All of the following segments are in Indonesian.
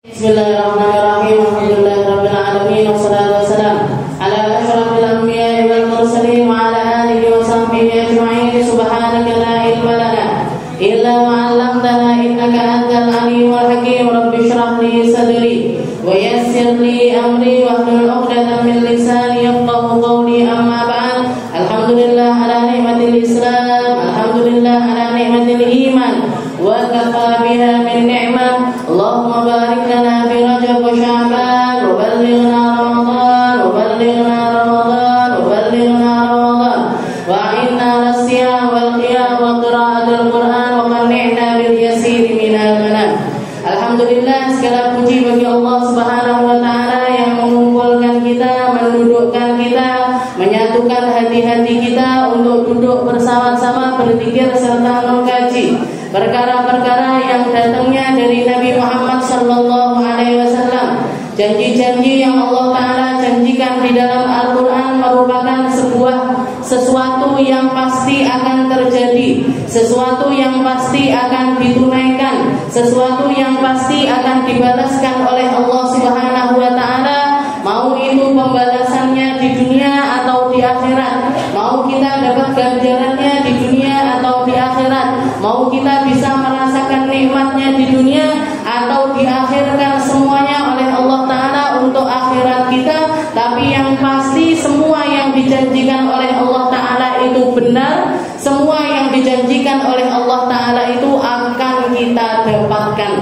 Bismillahirrahmanirrahim. Alhamdulillahirabbil alamin wassalatu wassalamu ala asyrafil anbiya'i wal mursalin wa ala alihi wa sahbihi ajma'in. Subhanaka la ilma lana illa ma 'allamtana innaka antal alimul hakim. Rabbi shrah li sadri wa yassir li amri wahlul 'uqdatam min lisani yafqahu qawli. Amma ba'd. Alhamdulillah ala ni'matil Islam, alhamdulillah ala ni'matil iman wa kafa biha min ni'mah. Allahumma barik lana fi Rajab wa Sya'ban wa ballighna Ramadan wa ballighna Ramadan wa ballighna Ramadan wa a'inna 'ala siyam wal qiyam wa qira'atil Qur'an wa qanni'na bil yasir minal manam. Alhamdulillah, segala puji bagi Allah Subhanahu wa taala yang mengumpulkan kita, mendudukkan kita, menyatukan hati-hati kita untuk duduk bersama-sama berzikir serta mengkaji perkara-perkara yang datangnya dari Nabi Muhammad sallallahu alaihi wasallam. Janji-janji yang Allah taala janjikan di dalam Al-Qur'an merupakan sesuatu yang pasti akan terjadi, sesuatu yang pasti akan ditunaikan, sesuatu yang pasti akan dibalaskan oleh Allah Subhanahu wa taala, mau itu pembalasannya di dunia atau di akhirat, mau kita dapat ganjarannya di dunia atau di akhirat, mau kita bisa merasakan nikmatnya di dunia atau diakhirkan semuanya oleh Allah taala untuk akhirat kita. Tapi yang pasti semua yang dijanjikan oleh Allah taala itu benar, semua yang dijanjikan oleh Allah taala itu akan kita dapatkan.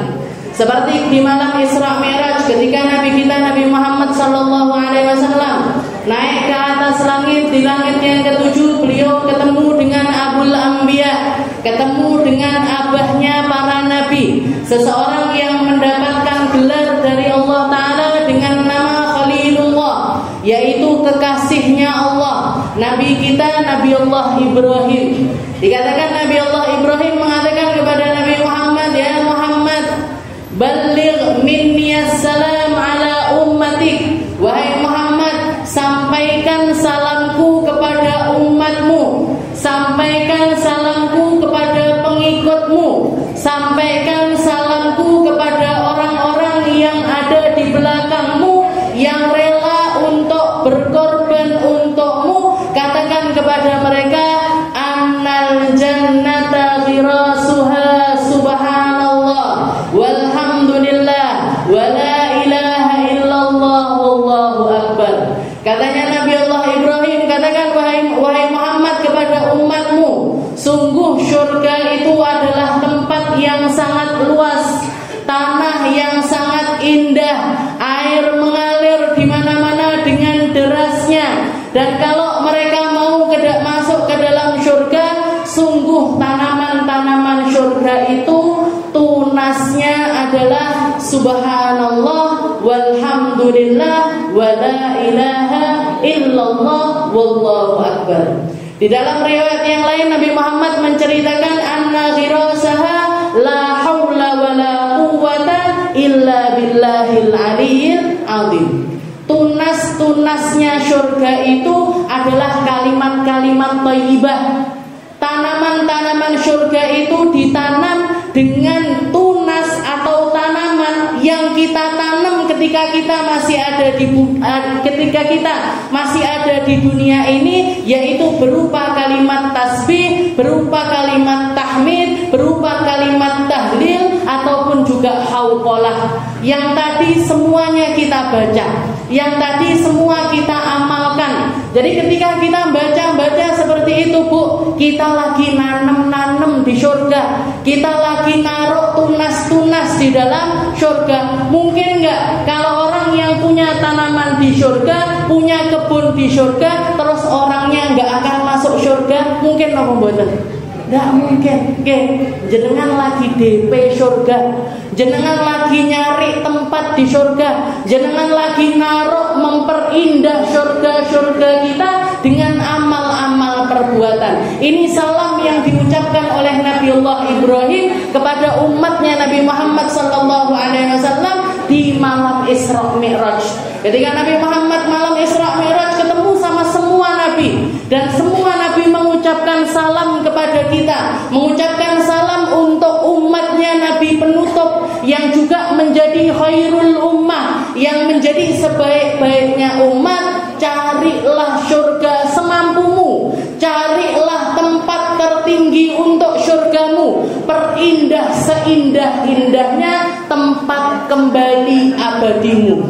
Seperti di malam Isra Mi'raj ketika Nabi kita Nabi Muhammad sallallahu alaihi wasallam naik ke atas langit, di langit yang ketujuh beliau ketemu dengan Abul Anbiya, ketemu dengan abahnya para nabi, seseorang yang mendapatkan gelar dari Allah taala dengan nama Khalilullah, yaitu kekasihnya Allah. Nabi kita Nabi Allah Ibrahim. Dikatakan Nabi Allah Ibrahim mengatakan kepada Nabi Muhammad, ya Muhammad, balligh minni assalam ala ummatik. Wahai Muhammad, sampaikan salamku kepada umatmu, sampaikan salamku kepada pengikutmu, sampaikan salamku kepada orang-orang yang ada di belakangmu, yang rela untuk berkorban untukmu. Katakan kepada mereka, annal jannata ghirasuha subhanallah walhamdulillah wa la ilaha illallah wallahu akbar. Katanya Nabi Allah Ibrahim, katakan wahai Muhammad kepada umatmu, sungguh syurga itu adalah tempat yang sangat luas, tanah yang sangat indah, air mengalir di mana-mana dengan derasnya. Dan kalau mereka mau masuk ke dalam syurga, sungguh tanaman-tanaman syurga itu tunasnya adalah subhanallah walhamdulillah wa la ilaha illallah wallahu akbar. Di dalam riwayat yang lain Nabi Muhammad menceritakan anna ghirasaha la haula wa la quwwata illa billahil aliyyil azim. Tunas-tunasnya syurga itu adalah kalimat-kalimat thayyibah. Tanaman-tanaman syurga itu ditanam dengan tunas atau tanaman yang kita tanam ketika kita masih ada di dunia ini, yaitu berupa kalimat tasbih, berupa kalimat tahmid, berupa kalimat tahlil ataupun juga hauqalah. Yang tadi semuanya kita baca, yang tadi semua kita amalkan. Jadi ketika kita baca seperti itu, Bu, kita lagi nanem di surga, kita lagi naruh tunas-tunas di dalam surga. Mungkin enggak kalau orang yang punya tanaman di surga, punya kebun di surga, terus orangnya enggak akan masuk surga? Mungkin apa mboten? Enggak mungkin. Oke, jenengan lagi DP surga, jenengan lagi nyari tempat di surga, jenengan lagi naruh memperindah surga kita dengan amal-amal perbuatan. Ini salam yang diucapkan oleh Nabiullah Ibrahim kepada umatnya Nabi Muhammad sallallahu alaihi wasallam di malam Isra Mi'raj. Ketika Nabi Muhammad malam Isra Mi'raj ketemu sama semua nabi, dan semua nabi mengucapkan salam kepada kita, mengucapkan salam untuk umatnya Nabi penutup yang juga juga menjadi khairul ummah, yang menjadi sebaik-baiknya umat. Carilah surga semampumu, carilah tempat tertinggi untuk surgamu, perindah seindah-indahnya tempat kembali abadimu.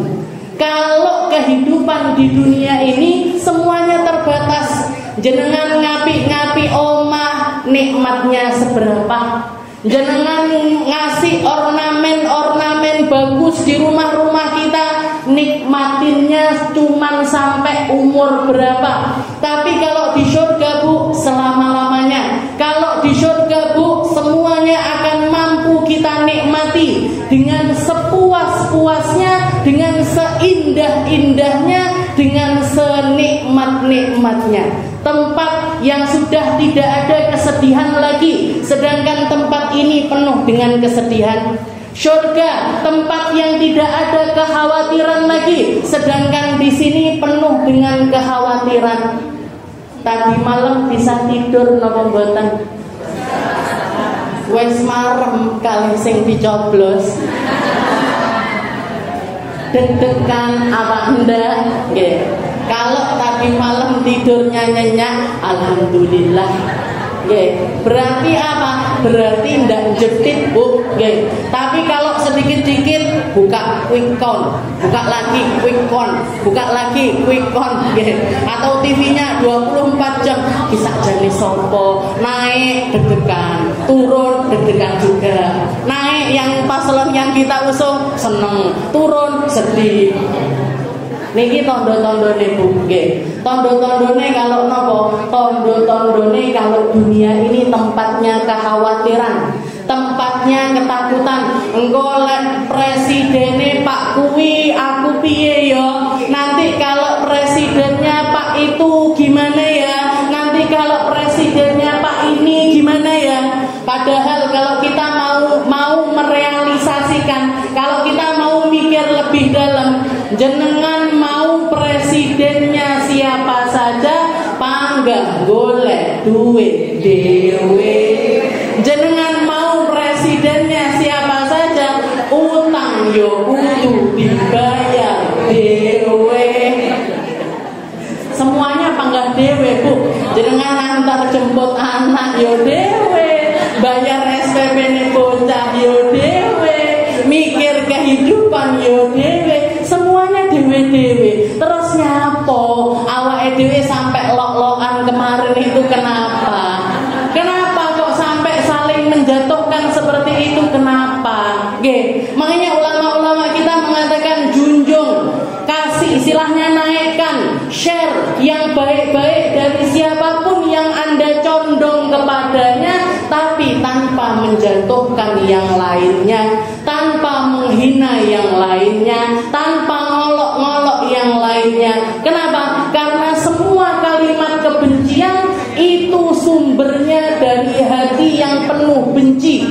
Kalau kehidupan di dunia ini semuanya terbatas, jenengan ngapi-ngapi omah nikmatnya seberapa? Jenengan ngasih ornamen-ornamen bagus di rumah-rumah kita, nikmatinnya cuman sampai umur berapa? Tapi kalau di surga Bu, selama-lamanya. Kalau di surga Bu, semuanya akan mampu kita nikmati dengan sepuas-puasnya, dengan seindah-indahnya, dengan senikmat-nikmatnya. Tempat yang sudah tidak ada kesedihan lagi, sedangkan tempat ini penuh dengan kesedihan. Surga, tempat yang tidak ada kekhawatiran lagi, sedangkan di sini penuh dengan kekhawatiran. Tadi malam bisa tidur napa mboten? Wes marem kalih sing dicoblos. Deg-degan apa ndak? Nggih. Kalau tadi malam tidurnya nyenyak, alhamdulillah. Nggih. Berarti apa? Berarti ndak jedit, Bu. Nggih. Tapi kalau sedikit-dikit buka quick count, buka lagi quick count, buka lagi quick count, nggih. Atau TV-nya 24 jam, kisah jane sopo, naik deg-degan, turun deg-degan juga. Naik yang paslon yang kita usung seneng, turun sedih. Niki tondo-tondone Bu, nggih. Tondo-tondone kalau nopo? Tondo-tondone kalau dunia ini tempatnya kekhawatiran, tempatnya ketakutan. Engko lek presidene Pak kuwi aku piye yo? Nanti kalau presidennya Pak itu gimana ya? Nanti kalau presidennya Pak ini gimana ya? Padahal kalau kita mau merealisasikan, kalau kita mau mikir lebih dalam, jenengan mau presidennya siapa saja, panggah golek duit dewe. Jenengan mau presidennya siapa saja, utang yo kudu dibayar dewe. Semuanya panggah dewe Bu. Jenengan antar jemput anak yo dewe, bayar SPP ne bocah yo dewe, mikir kehidupan yo dewe, semuanya dewe-dewe. Terus nyapo awake dhewe sampai lok-lokan kemarin itu kenapa? Kenapa kok sampai saling menjatuhkan seperti itu? Kenapa? Nggih, makanya ulama-ulama kita mengatakan junjung, kasih, istilahnya naikkan, share yang baik-baik dari siapapun yang Anda condong kepadanya, tapi tanpa menjatuhkan yang lainnya, tanpa menghina yang lainnya, tanpa ngolok-ngolok yang lainnya. Kenapa? Karena semua kalimat kebencian itu sumbernya dari hati yang penuh benci.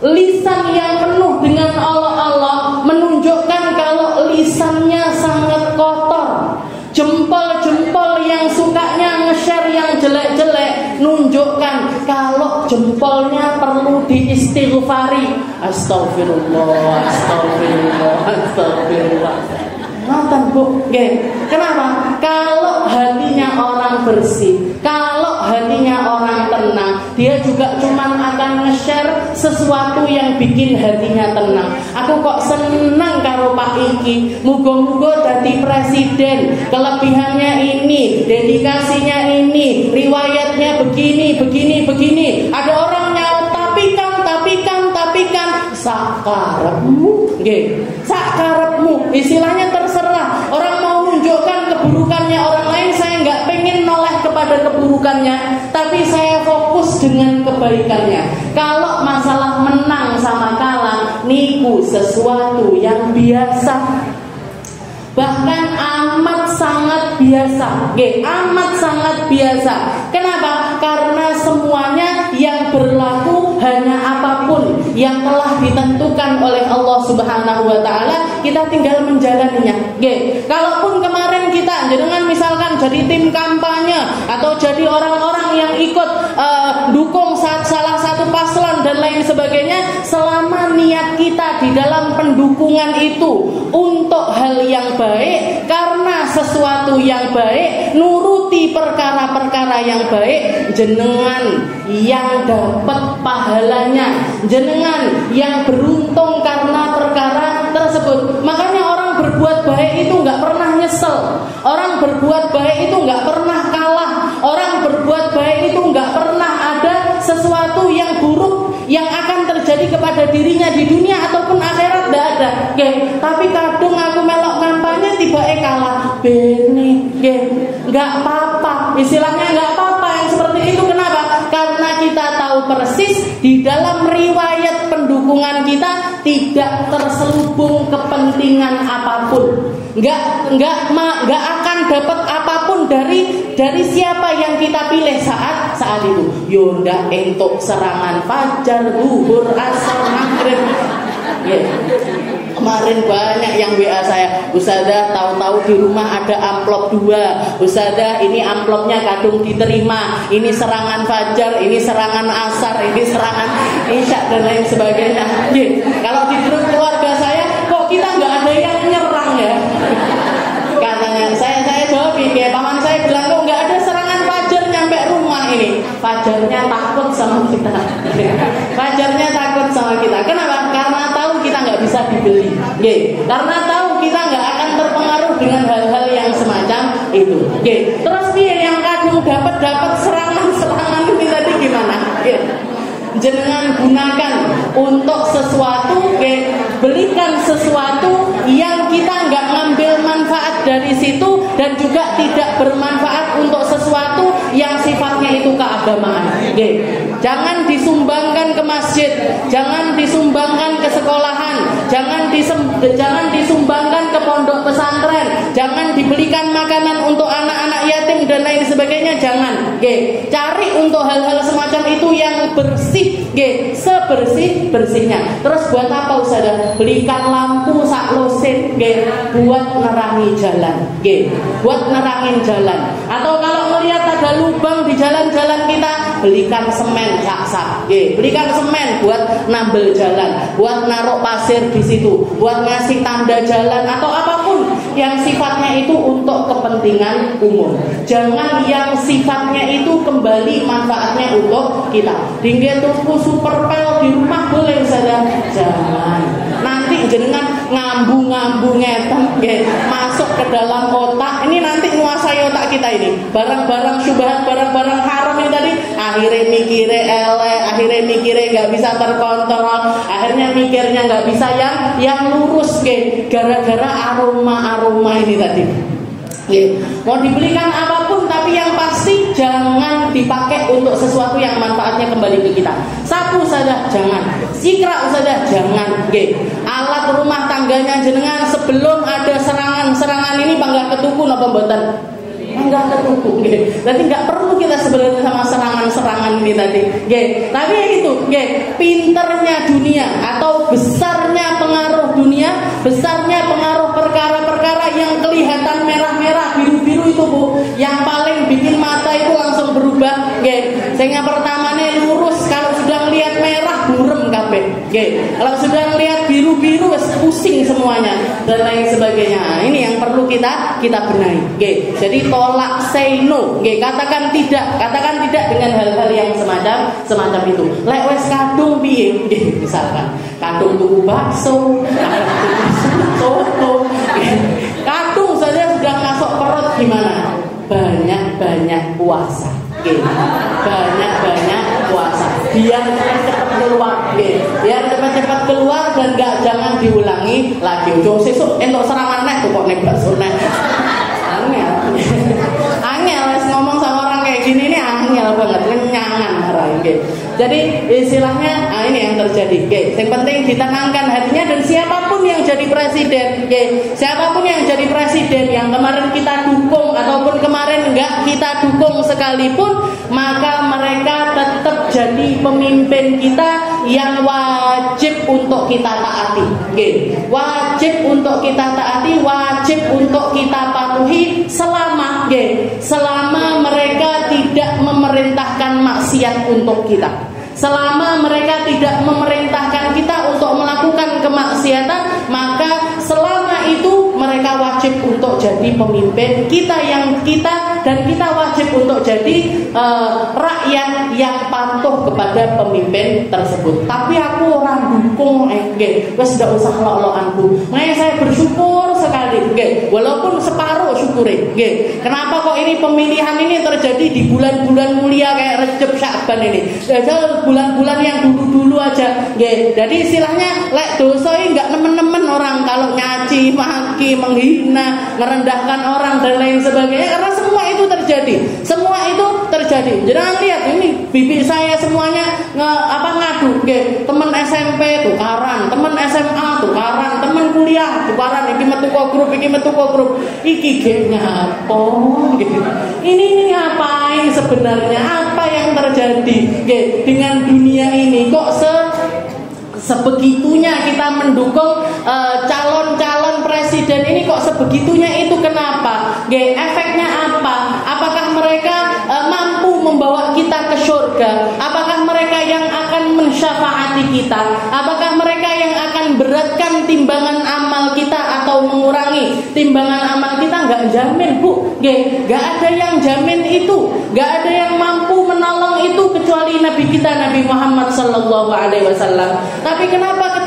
Lisan yang penuh dengan olok-olok menunjukkan kalau lisannya sangat kotor. Jempol-jempol yang sukanya nge-share yang jelek-jelek nunjukkan kalau jempolnya perlu diistighfari. Astagfirullah, astagfirullah, astagfirullah. Ngoten Bu, nggih. Kenapa? Kalau hatinya orang bersih, kalau hatinya orang tenang, dia juga cuma akan nge-share sesuatu yang bikin hatinya tenang. Aku kok seneng karo Pak Iki, muga-muga dadi presiden, kelebihannya ini, dedikasinya ini, riwayatnya begini, begini, begini. Ada orang nyaut tapi kan sakarepmu, nggih. Sakarepmu, istilahnya terserah. Orang mau menunjukkan keburukannya orang lain, saya nggak pengen noleh kepada keburukannya, tapi saya fokus dengan kebaikannya. Kalau masalah menang sama kalah, niku sesuatu yang biasa, bahkan amat sangat biasa, nggih, amat sangat biasa. Kenapa? Karena semuanya yang berlaku hanya apapun yang telah ditentukan oleh Allah Subhanahu wa taala, kita tinggal menjalaninya. Nggih. Kalaupun kemarin kita jenengan misalkan jadi tim kampanye atau jadi orang-orang yang ikut dukung salah satu paslon dan lain sebagainya, selama niat kita di dalam pendukungan itu untuk hal yang baik, karena sesuatu yang baik, nuruti perkara-perkara yang baik, jenengan yang dapat pahalanya, jenengan yang beruntung karena perkara tersebut. Makanya orang berbuat baik itu nggak pernah nyesel, orang berbuat baik itu nggak pernah kalah, orang berbuat baik itu nggak pernah ada sesuatu yang buruk yang akan terjadi kepada dirinya di dunia ataupun akhirat, tidak ada. Tapi kadung aku melok kampanye tiba kalah, bene, nggak apa-apa, istilahnya nggak apa-apa yang seperti itu. Kenapa? Karena kita tahu persis di dalam riwayat pendukungan kita tidak terselubung kepentingan apapun, nggak akan dapat apapun dari siapa yang kita pilih saat itu. Yonda entuk serangan fajar, zuhur, asar, maghrib. Kemarin banyak yang WA saya, Ustazah tahu-tahu di rumah ada amplop 2, Ustazah ini amplopnya kadung diterima, ini serangan fajar, ini serangan asar, ini serangan isya dan lain sebagainya. Kalau di grup keluarga saya, kok kita nggak ada yang nyerang ya? Katanya saya jawab, paman saya bilang kok nggak ada serangan fajar nyampe rumah ini. Fajarnya takut sama kita. Fajarnya takut sama kita. Kenapa? Karena tahu kita nggak bisa dibeli. Karena tahu kita nggak akan terpengaruh dengan hal-hal yang semacam itu. Terus yang kadung dapat serangan ini tadi gimana? Jenengan gunakan untuk sesuatu, belikan sesuatu yang kita nggak ngambil manfaat dari situ dan juga tidak bermanfaat untuk sesuatu yang sifatnya itu keagamaan. Jangan disumbangkan ke masjid, jangan disumbangkan ke sekolahan, jangan disumbangkan ke pondok pesantren, jangan dibelikan makanan untuk anak-anak yatim dan lain sebagainya. Jangan. Cari untuk hal-hal semacam itu yang bersih, sebersih-bersihnya. Terus buat apa Ustazah? Belikan lampu sak losin, buat nerangi jalan, buat nerangin jalan. Atau kalau melihat ada lubang di jalan-jalan kita, belikan semen sak-sak, belikan semen buat nambel jalan, buat naruh pasir di situ, buat ngasih tanda jalan atau apapun yang sifatnya itu untuk kepentingan umum. Jangan yang sifatnya itu kembali manfaatnya untuk kita. Dingin tuku super pel di rumah boleh Ustazah? Jangan. Nanti jenengan ngambung-ngambung ngeten, masuk ke dalam otak. Ini nanti menguasai otak kita ini. Barang-barang syubhat, barang-barang haram ini tadi, akhirnya mikirnya elek, akhirnya mikirnya nggak bisa terkontrol, akhirnya mikirnya nggak bisa yang lurus, gara-gara aroma ini tadi. Mau dibelikan apapun, tapi yang pasti jangan dipakai untuk sesuatu yang manfaatnya kembali ke kita. Sapu saja jangan, sikra saja jangan. Alat rumah tangganya jenengan sebelum ada serangan ini bangga ketuku napa mboten? Enggak ketuku, Jadi nggak perlu kita sebenarnya sama serangan ini tadi, Tapi itu, pinternya dunia atau besarnya pengaruh dunia, besarnya pengaruh perkara-perkara yang kelihatan merah-merah, biru-biru itu Bu, yang paling bikin mata itu langsung berubah, Sehingga pertama nih lurus, kalau sudah melihat merah burem kabeh, Kalau sudah melihat biru-biru pusing semuanya dan lain sebagainya. Ini yang perlu kita benahi, Jadi tolak, say no, katakan tidak dengan hal-hal yang semacam itu. Lek wes kadung piye, misalkan kadung tuku bakso, kadung tuku soto, kadung saja sudah masuk perut gimana? Banyak puasa, banyak puasa, biar cepat keluar, biar cepat keluar dan jangan diulangi lagi. Ujung sesuk entuk serangan nek kok nek bakso nek. Angel ngomong sama orang kayak gini ini angel banget, kenyangan orang. Jadi istilahnya ini yang terjadi. Yang penting ditenangkan hatinya, dan siapapun yang jadi presiden, siapapun yang jadi presiden yang kemarin kita dukung ataupun kemarin enggak kita dukung sekalipun, maka mereka tetap jadi pemimpin kita yang wajib untuk kita taati. Wajib untuk kita taati, wajib untuk kita patuhi selama mereka tidak memerintahkan maksiat untuk kita. Selama mereka tidak memerintahkan kita untuk melakukan kemaksiatan, maka selama itu mereka wajib untuk jadi pemimpin kita, dan kita wajib untuk jadi rakyat yang patuh kepada pemimpin tersebut. Tapi aku orang dukung, wes tidak usah lo-loanku. Makanya saya bersyukur sekali, walaupun separuh syukurin. Kenapa kok ini pemilihan ini terjadi di bulan-bulan mulia kayak Rejab Sya'ban ini? Bulan-bulan yang dulu-dulu aja. Jadi istilahnya lek dosa ini nggak nemen-nemen orang kalau nyaci, maki, menghina, merendahkan orang dan lain sebagainya, karena semua itu terjadi. Semua itu terjadi. Jangan lihat ini bibi saya semuanya ngadu, teman SMP tukaran, teman SMA tukaran, teman kuliah tukaran, iki metu grup, iki gengnya apa? Ini ngapain sebenarnya? Apa yang terjadi dengan dunia ini? Kok sebegitunya kita mendukung calon-calon presiden ini, kok sebegitunya itu? Kenapa? Efeknya apa? Apakah mereka mampu membawa kita ke surga? Apakah mereka yang akan mensyafaati kita? Apakah mereka yang akan beratkan timbangan amal kita atau mengurangi timbangan amal kita? Nggak jamin, Bu. Nggak ada yang jamin itu. Nggak ada yang mampu menolong itu kecuali Nabi kita, Nabi Muhammad Sallallahu Alaihi Wasallam. Tapi kenapa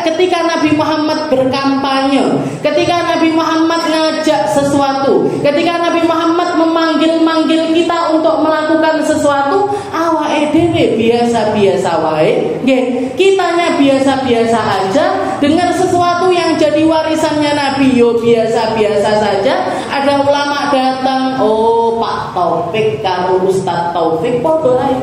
ketika Nabi Muhammad berkampanye, ketika Nabi Muhammad ngajak sesuatu, ketika Nabi Muhammad memanggil kita untuk melakukan sesuatu, awake dhewe biasa-biasa wae, kitanya biasa-biasa aja, dengar sesuatu yang jadi warisannya Nabi yo biasa-biasa saja. Ada ulama datang, oh Pak Taufik karo Ustaz Taufik podo ae.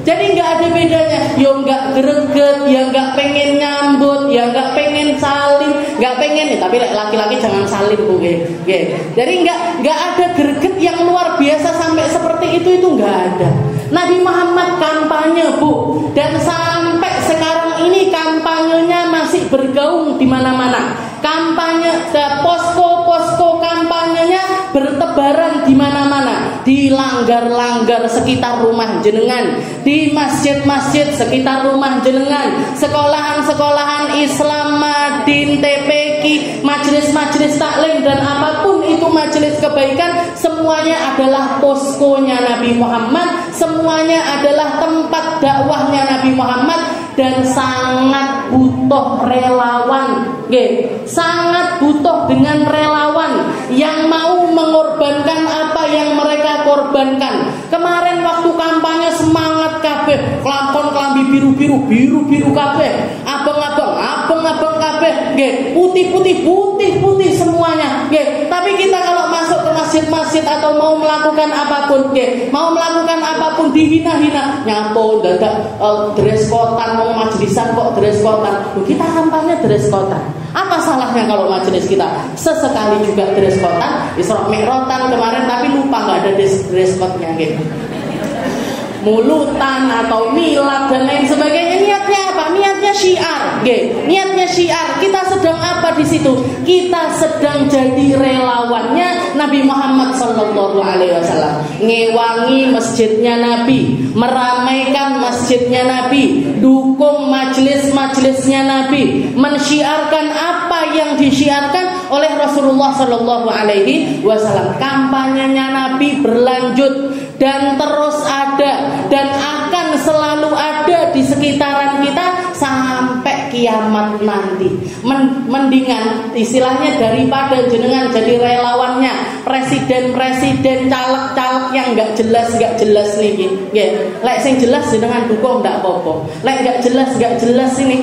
Jadi nggak ada bedanya, yo nggak greget, ya nggak pengen nyambut, ya nggak pengen salim, nggak pengen nih. Tapi laki-laki jangan salim, Bu. Jadi nggak ada greget yang luar biasa sampai seperti itu nggak ada. Nabi Muhammad kampanye, Bu, dan sampai sekarang ini kampanyenya masih bergaung di mana-mana. Kampanye posko kampanyenya bertebaran di mana-mana, di langgar-langgar sekitar rumah jenengan, di masjid-masjid sekitar rumah jenengan, sekolahan-sekolahan Islam, Madin, TPQ, majelis-majelis taklim dan apapun itu majelis kebaikan, semuanya adalah poskonya Nabi Muhammad, semuanya adalah tempat dakwahnya Nabi Muhammad, dan sangat butuh relawan, sangat butuh dengan relawan yang mau mengorbankan apa yang mereka korbankan. Kemarin waktu kampanye semangat kabeh, kelakon kelambi biru-biru kabeh, abang-abang kabeh, putih semuanya, tapi kita kalau masuk ke masjid-masjid atau mau melakukan apapun, dihina-hina, nyapo dadak dress kotan, mau majelisan kok dress kotan. Kita kampanye dress kotan. Apa salahnya kalau majelis kita sesekali juga dress kotan? Isra Mi'ratan kemarin tapi lupa nggak ada dress code-nya mulutan atau milad dan lain sebagainya. Niatnya apa? Niatnya syiar, niatnya syiar. Kita sedang apa di situ? Kita sedang jadi relawannya Nabi Muhammad Sallallahu Alaihi Wasallam, ngewangi masjidnya Nabi, meramaikan masjidnya Nabi, dukung majelis-majelisnya Nabi, mensyiarkan apa yang disyiarkan oleh Rasulullah Sallallahu Alaihi Wasallam. Kampanyenya Nabi berlanjut dan terus ada dan akan selalu ada di sekitaran kita sampai kiamat nanti. Mendingan istilahnya daripada jenengan jadi relawannya presiden-presiden, caleg-caleg yang nggak jelas nih, lek sing jelas jenengan dukung nggak apa-apa, lek nggak jelas ini,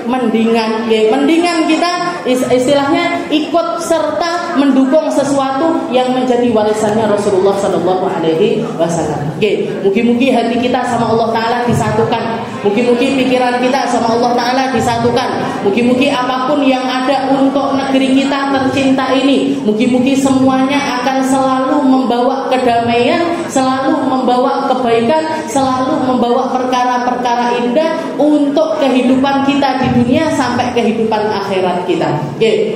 mendingan kita istilahnya ikut serta mendukung sesuatu yang menjadi warisannya Rasulullah Sallallahu Alaihi Wasallam. Mugi-mugi hati kita sama Allah Ta'ala disatukan, mugi-mugi pikiran kita sama Allah Ta'ala disatukan, mugi-mugi apapun yang ada untuk negeri kita tercinta ini, mugi-mugi semuanya akan selalu membawa kedamaian, selalu membawa kebaikan, selalu membawa perkara-perkara indah untuk kehidupan kita di dunia sampai kehidupan akhirat kita.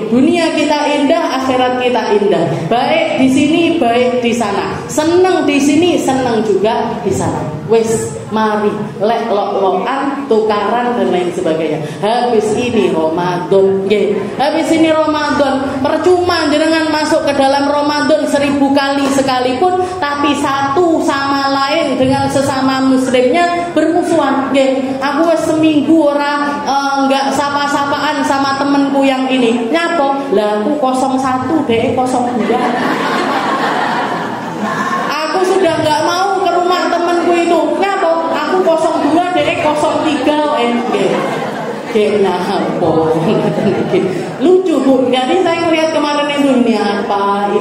Dunia kita indah, akhirat kita indah. Baik di sini, baik di sana. Senang di sini, senang juga di sana. Wes, mari lek lok-lokan, tukaran dan lain sebagainya. Habis ini Ramadan, nggih. Habis ini Ramadan, percuma jenengan masuk ke dalam Ramadan 1000 kali sekalipun, tapi satu sama lain dengan sesama muslimnya bermusuhan, nggih. Aku wis seminggu ora enggak sapa-sapaan sama temenku yang ini. Nyapo? Lah aku 01, dhek 02. Aku sudah enggak mau ke rumah temenku itu. Nyapo? Aku 02, dhek 03 Kena apa? Lucu Bu. Jadi saya melihat kemarin itu, ini apa,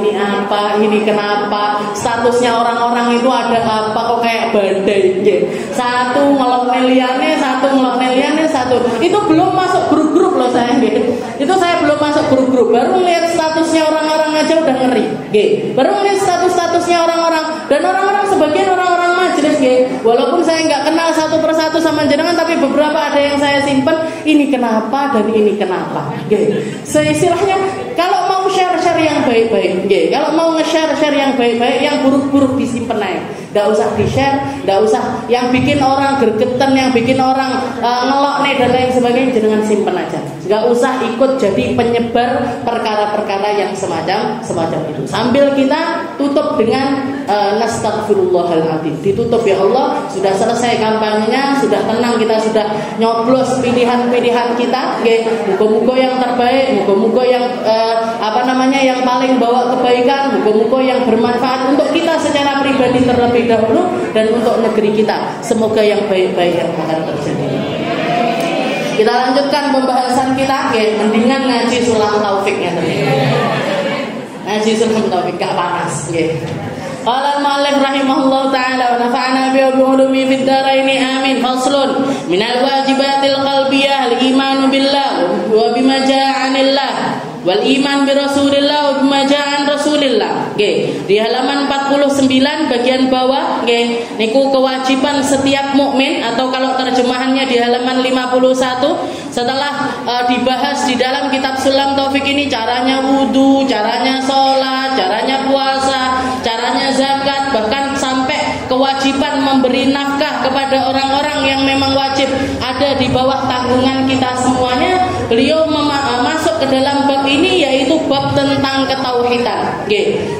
ini kenapa? Statusnya orang-orang itu ada apa? Kok kayak badai? Satu ngelok neliannya, satu. Itu belum masuk grup-grup loh saya. Itu saya belum masuk grup-grup. Baru melihat statusnya orang-orang aja udah ngeri. Baru melihat statusnya orang-orang, dan orang-orang sebagian orang-orang majelis. Walaupun saya nggak kenal satu persatu sama jenengan, tapi beberapa ada yang saya simpen. Ini kenapa dan ini kenapa? Seistilahnya kalau mau share yang baik-baik, kalau mau nge-share yang baik-baik, yang buruk-buruk disimpen aja. Nggak usah di-share, nggak usah yang bikin orang gergeten, yang bikin orang ngelok nih dan lain sebagainya, jangan simpen aja. Nggak usah ikut jadi penyebar perkara-perkara yang semacam itu. Sambil kita tutup dengan nastaghfirullahaladzim. Ditutup, ya Allah, sudah selesai kampanyenya, sudah tenang, kita sudah nyoblos pilihan-pilihan kita. Muga-muga yang terbaik, muga-muga yang yang paling bawa kebaikan, muga-muga yang bermanfaat untuk kita secara pribadi terlebih dahulu, dan untuk negeri kita. Semoga yang baik-baik yang akan terjadi. Kita lanjutkan pembahasan kita, mendingan ngaji sulam taufiknya tadi. Ngaji sulam taufik gak panas, Qala al-mu'allif rahimahullah ta'ala wa nafa'ana bi ulumi fid dharain amin. Faslun minal wajibatil qalbiyah al-imanu billah wa bima ja'a 'anillah wal iman bi rasulillah wa bima ja'a 'an rasulillah. Di halaman 49 bagian bawah niku kewajiban setiap mukmin, atau kalau terjemahannya di halaman 51 setelah dibahas di dalam kitab Sulam Taufik ini caranya wudu, caranya sholat, caranya puasa, caranya zakat, bahkan sampai kewajiban memberi nafkah kepada orang-orang yang memang wajib ada di bawah tanggungan kita semuanya. Beliau masuk ke dalam bab ini, yaitu bab tentang ketauhidan.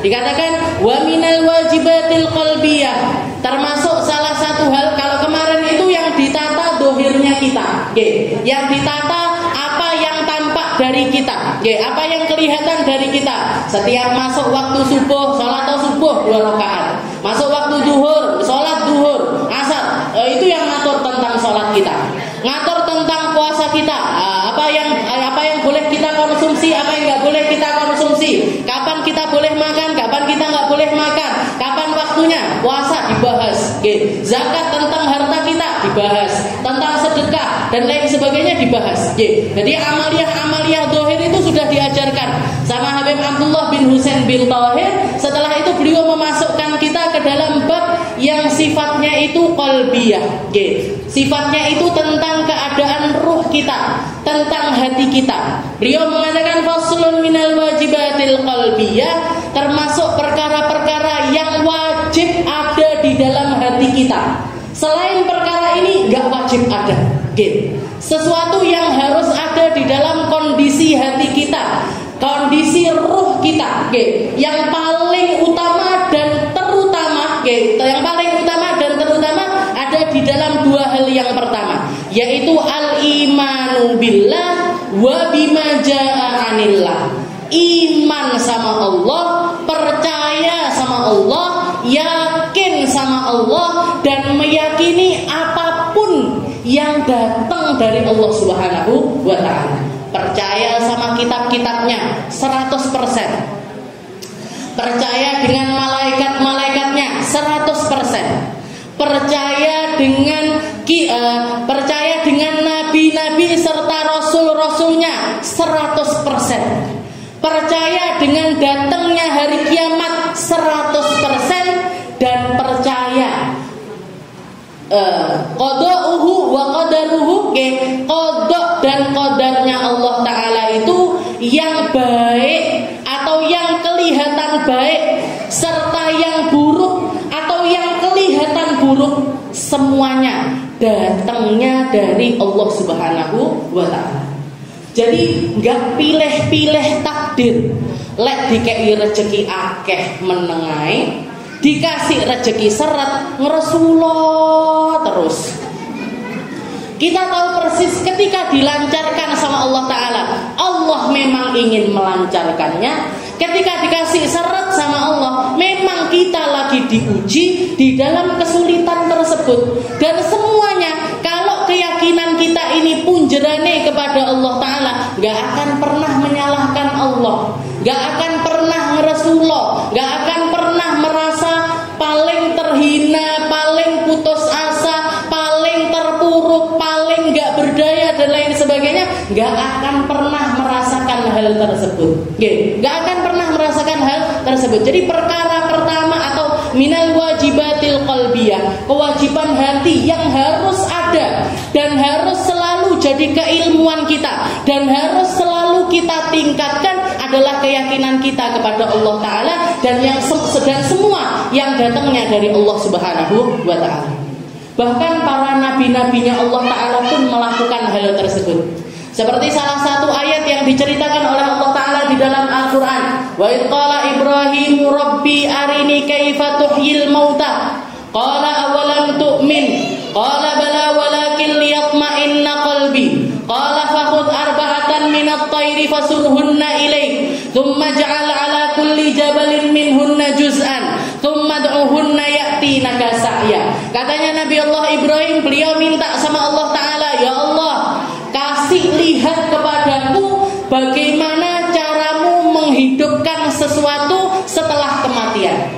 Dikatakan wa minal wajibatil qalbiyah, termasuk salah satu hal, kalau kemarin itu yang ditata dohirnya kita, yang ditata apa yang tampak dari kita, apa yang kelihatan dari kita. Setiap masuk waktu subuh, sholat subuh 2 rakaat, masuk waktu zuhur, sholat zuhur, asar, itu yang ngatur tentang sholat kita, ngatur tentang puasa kita, apa yang boleh kita konsumsi, apa yang nggak boleh kita konsumsi, kapan kita boleh makan, kapan kita nggak boleh makan, kapan waktunya, puasa dibahas, zakat tentang harta kita dibahas, tentang sedekah dan lain sebagainya dibahas. Jadi amaliyah dohir itu sudah diajarkan sama Habib Abdullah bin Husain bin Tahir. Setelah itu beliau memasukkan kita ke dalam bab yang sifatnya itu qalbiyah. Sifatnya itu tentang keadaan ruh kita, tentang hati kita. Beliau mengatakan faslun minal wajibatil qalbiyah, termasuk perkara-perkara yang wajib ada di dalam hati kita. Selain perkara ini gak wajib ada. Sesuatu yang harus ada di dalam kondisi hati kita, kondisi ruh kita, yang paling utama dan terutama, ada di dalam 2 hal yang pertama, yaitu al-imanu billah wa bima ja'a 'anillah. Iman sama Allah, percaya sama Allah, yakin sama Allah, dan meyakini apapun yang datang dari Allah Subhanahu wa ta'ala. Percaya sama kitab-kitabnya 100%. Percaya dengan malaikat-malaikatnya 100%. Percaya dengan nabi-nabi serta rasul-rasulnya 100%. Percaya dengan datangnya hari kiamat 100%, dan percaya qada'uhu wa qadaruhu, qada dan qadarnya Allah Ta'ala itu yang baik atau yang kelihatan baik, serta yang buruk atau yang kelihatan buruk, semuanya datangnya dari Allah Subhanahu wa ta'ala. Jadi nggak pilih-pilih takdir. Lek dikei rezeki akeh menengai, dikasih rezeki seret ngeresulo terus. Kita tahu persis ketika dilancarkan sama Allah Ta'ala, Allah memang ingin melancarkannya. Ketika dikasih seret sama Allah, memang kita lagi diuji di dalam kesulitan tersebut. Dan semuanya, kalau keyakinan kita ini punjerane kepada Allah Ta'ala, gak akan pernah menyalahkan Allah, gak akan pernah ngeresulo, gak akan pernah merasa paling terhina, paling putus asa, paling terpuruk, paling gak berdaya dan lain sebagainya. Gak akan pernah merasakan hal tersebut. Gak akan pernah merasakan hal tersebut. Jadi perkara pertama atau minal wajibatil qalbiyah, kewajiban hati yang harus ada dan harus selalu jadi keilmuan kita dan harus selalu kita tingkatkan adalah keyakinan kita kepada Allah Ta'ala dan yang sedang semua yang datangnya dari Allah Subhanahu wa ta'ala. Bahkan para nabi-nabinya Allah Ta'ala pun melakukan hal tersebut. Seperti salah satu ayat yang diceritakan oleh Allah Ta'ala di dalam Al-Quran, wa idh qala Ibrahim rabbi arini kaifa tuhyil mauta qala awalam tu'min qala bala walakin liyatma'inna qalbi qala fakhudh arba'atan minat tayri fasurhunna ilaik thumma ja'al ala kulli jabalin minhunna juz'an thumma ad'uhunna ya'tinaka sa'ya. Katanya Nabi Allah Ibrahim, beliau minta sama Allah Ta'ala, ya Allah, kasih lihat kepadaku bagaimana caramu menghidupkan sesuatu setelah kematian.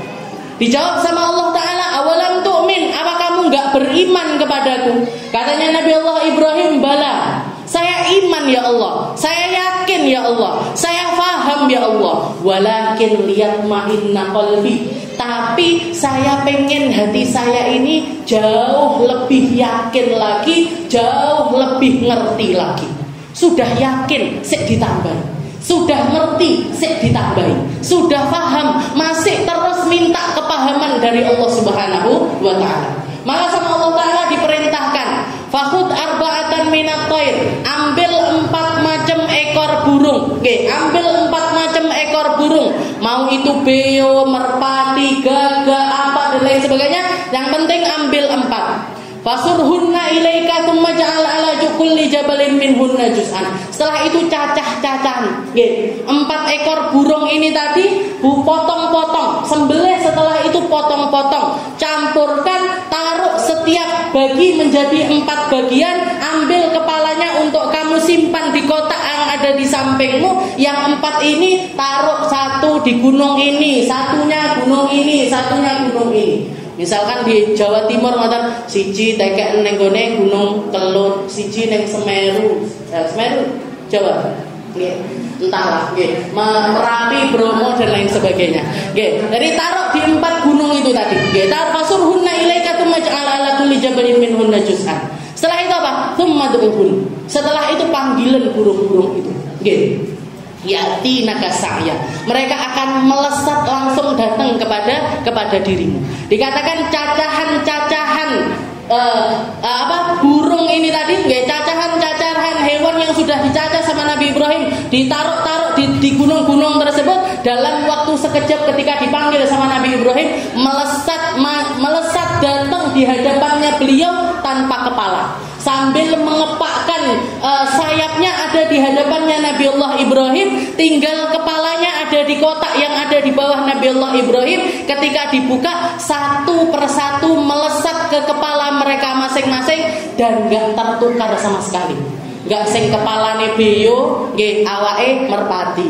Dijawab sama Allah Ta'ala, awalam tu'min, apa kamu gak beriman kepadaku? Katanya Nabi Allah Ibrahim, bala, saya iman ya Allah, saya yakin ya Allah, saya faham ya Allah, walakin liyatma'inna qalbi, tapi saya pengen hati saya ini jauh lebih yakin lagi, jauh lebih ngerti lagi. Sudah yakin, sik ditambahi. Sudah ngerti, sik ditambahi. Sudah paham, masih terus minta kepahaman dari Allah Subhanahu wa ta'ala. Maka sama Allah Ta'ala diperintahkan, fakhud arba'atan minat thair, ambil 4 macam ekor burung. Oke, ambil 4 macam ekor burung. Mau itu beo, merpati, gagak, apa dan lain sebagainya. Yang penting ambil 4. Fasurhunna ilaika thumma ja'al ala kulli jabalin minhunna juz'an. Setelah itu cacah-cacahan. 4 ekor burung ini tadi potong-potong, sembelih, setelah itu potong-potong, campurkan, taruh setiap bagi menjadi 4 bagian, ambil kepalanya untuk kamu simpan di kotak yang ada di sampingmu. Yang 4 ini taruh satu di gunung ini, satunya gunung ini, satunya gunung ini. Misalkan di Jawa Timur ngoten, siji tekek ning gone Gunung Kelut, siji ning Semeru. Semeru Jawa. Nggih. Entahlah, nggih. Merapi, Bromo dan lain sebagainya. Nggih. Jadi taruh di 4 gunung itu tadi. Nggih. Fasurhunna ilaika tsumma ja'al ala kulli jabalin minhunna juz'an. Setelah itu apa? Tsumma du'un. Setelah itu panggilan burung-burung itu. Nggih. Ya'tinaka sa'ya. Mereka akan melesat langsung datang kepada dirimu. Dikatakan cacahan-cacahan burung ini tadi, nggih, cacahan-cacahan hewan yang sudah dicacah sama Nabi Ibrahim ditaruh di gunung-gunung tersebut dalam waktu sekejap ketika dipanggil sama Nabi Ibrahim melesat datang di hadapannya beliau tanpa kepala, sambil mengepakkan sayapnya ada di hadapannya Nabi Allah Ibrahim, tinggal kepalanya ada di kotak yang ada di bawah Nabi Allah Ibrahim. Ketika dibuka, satu persatu melesat ke kepala mereka masing-masing dan gak tertukar sama sekali. Gak sing kepalane beo, nggih, awake merpati.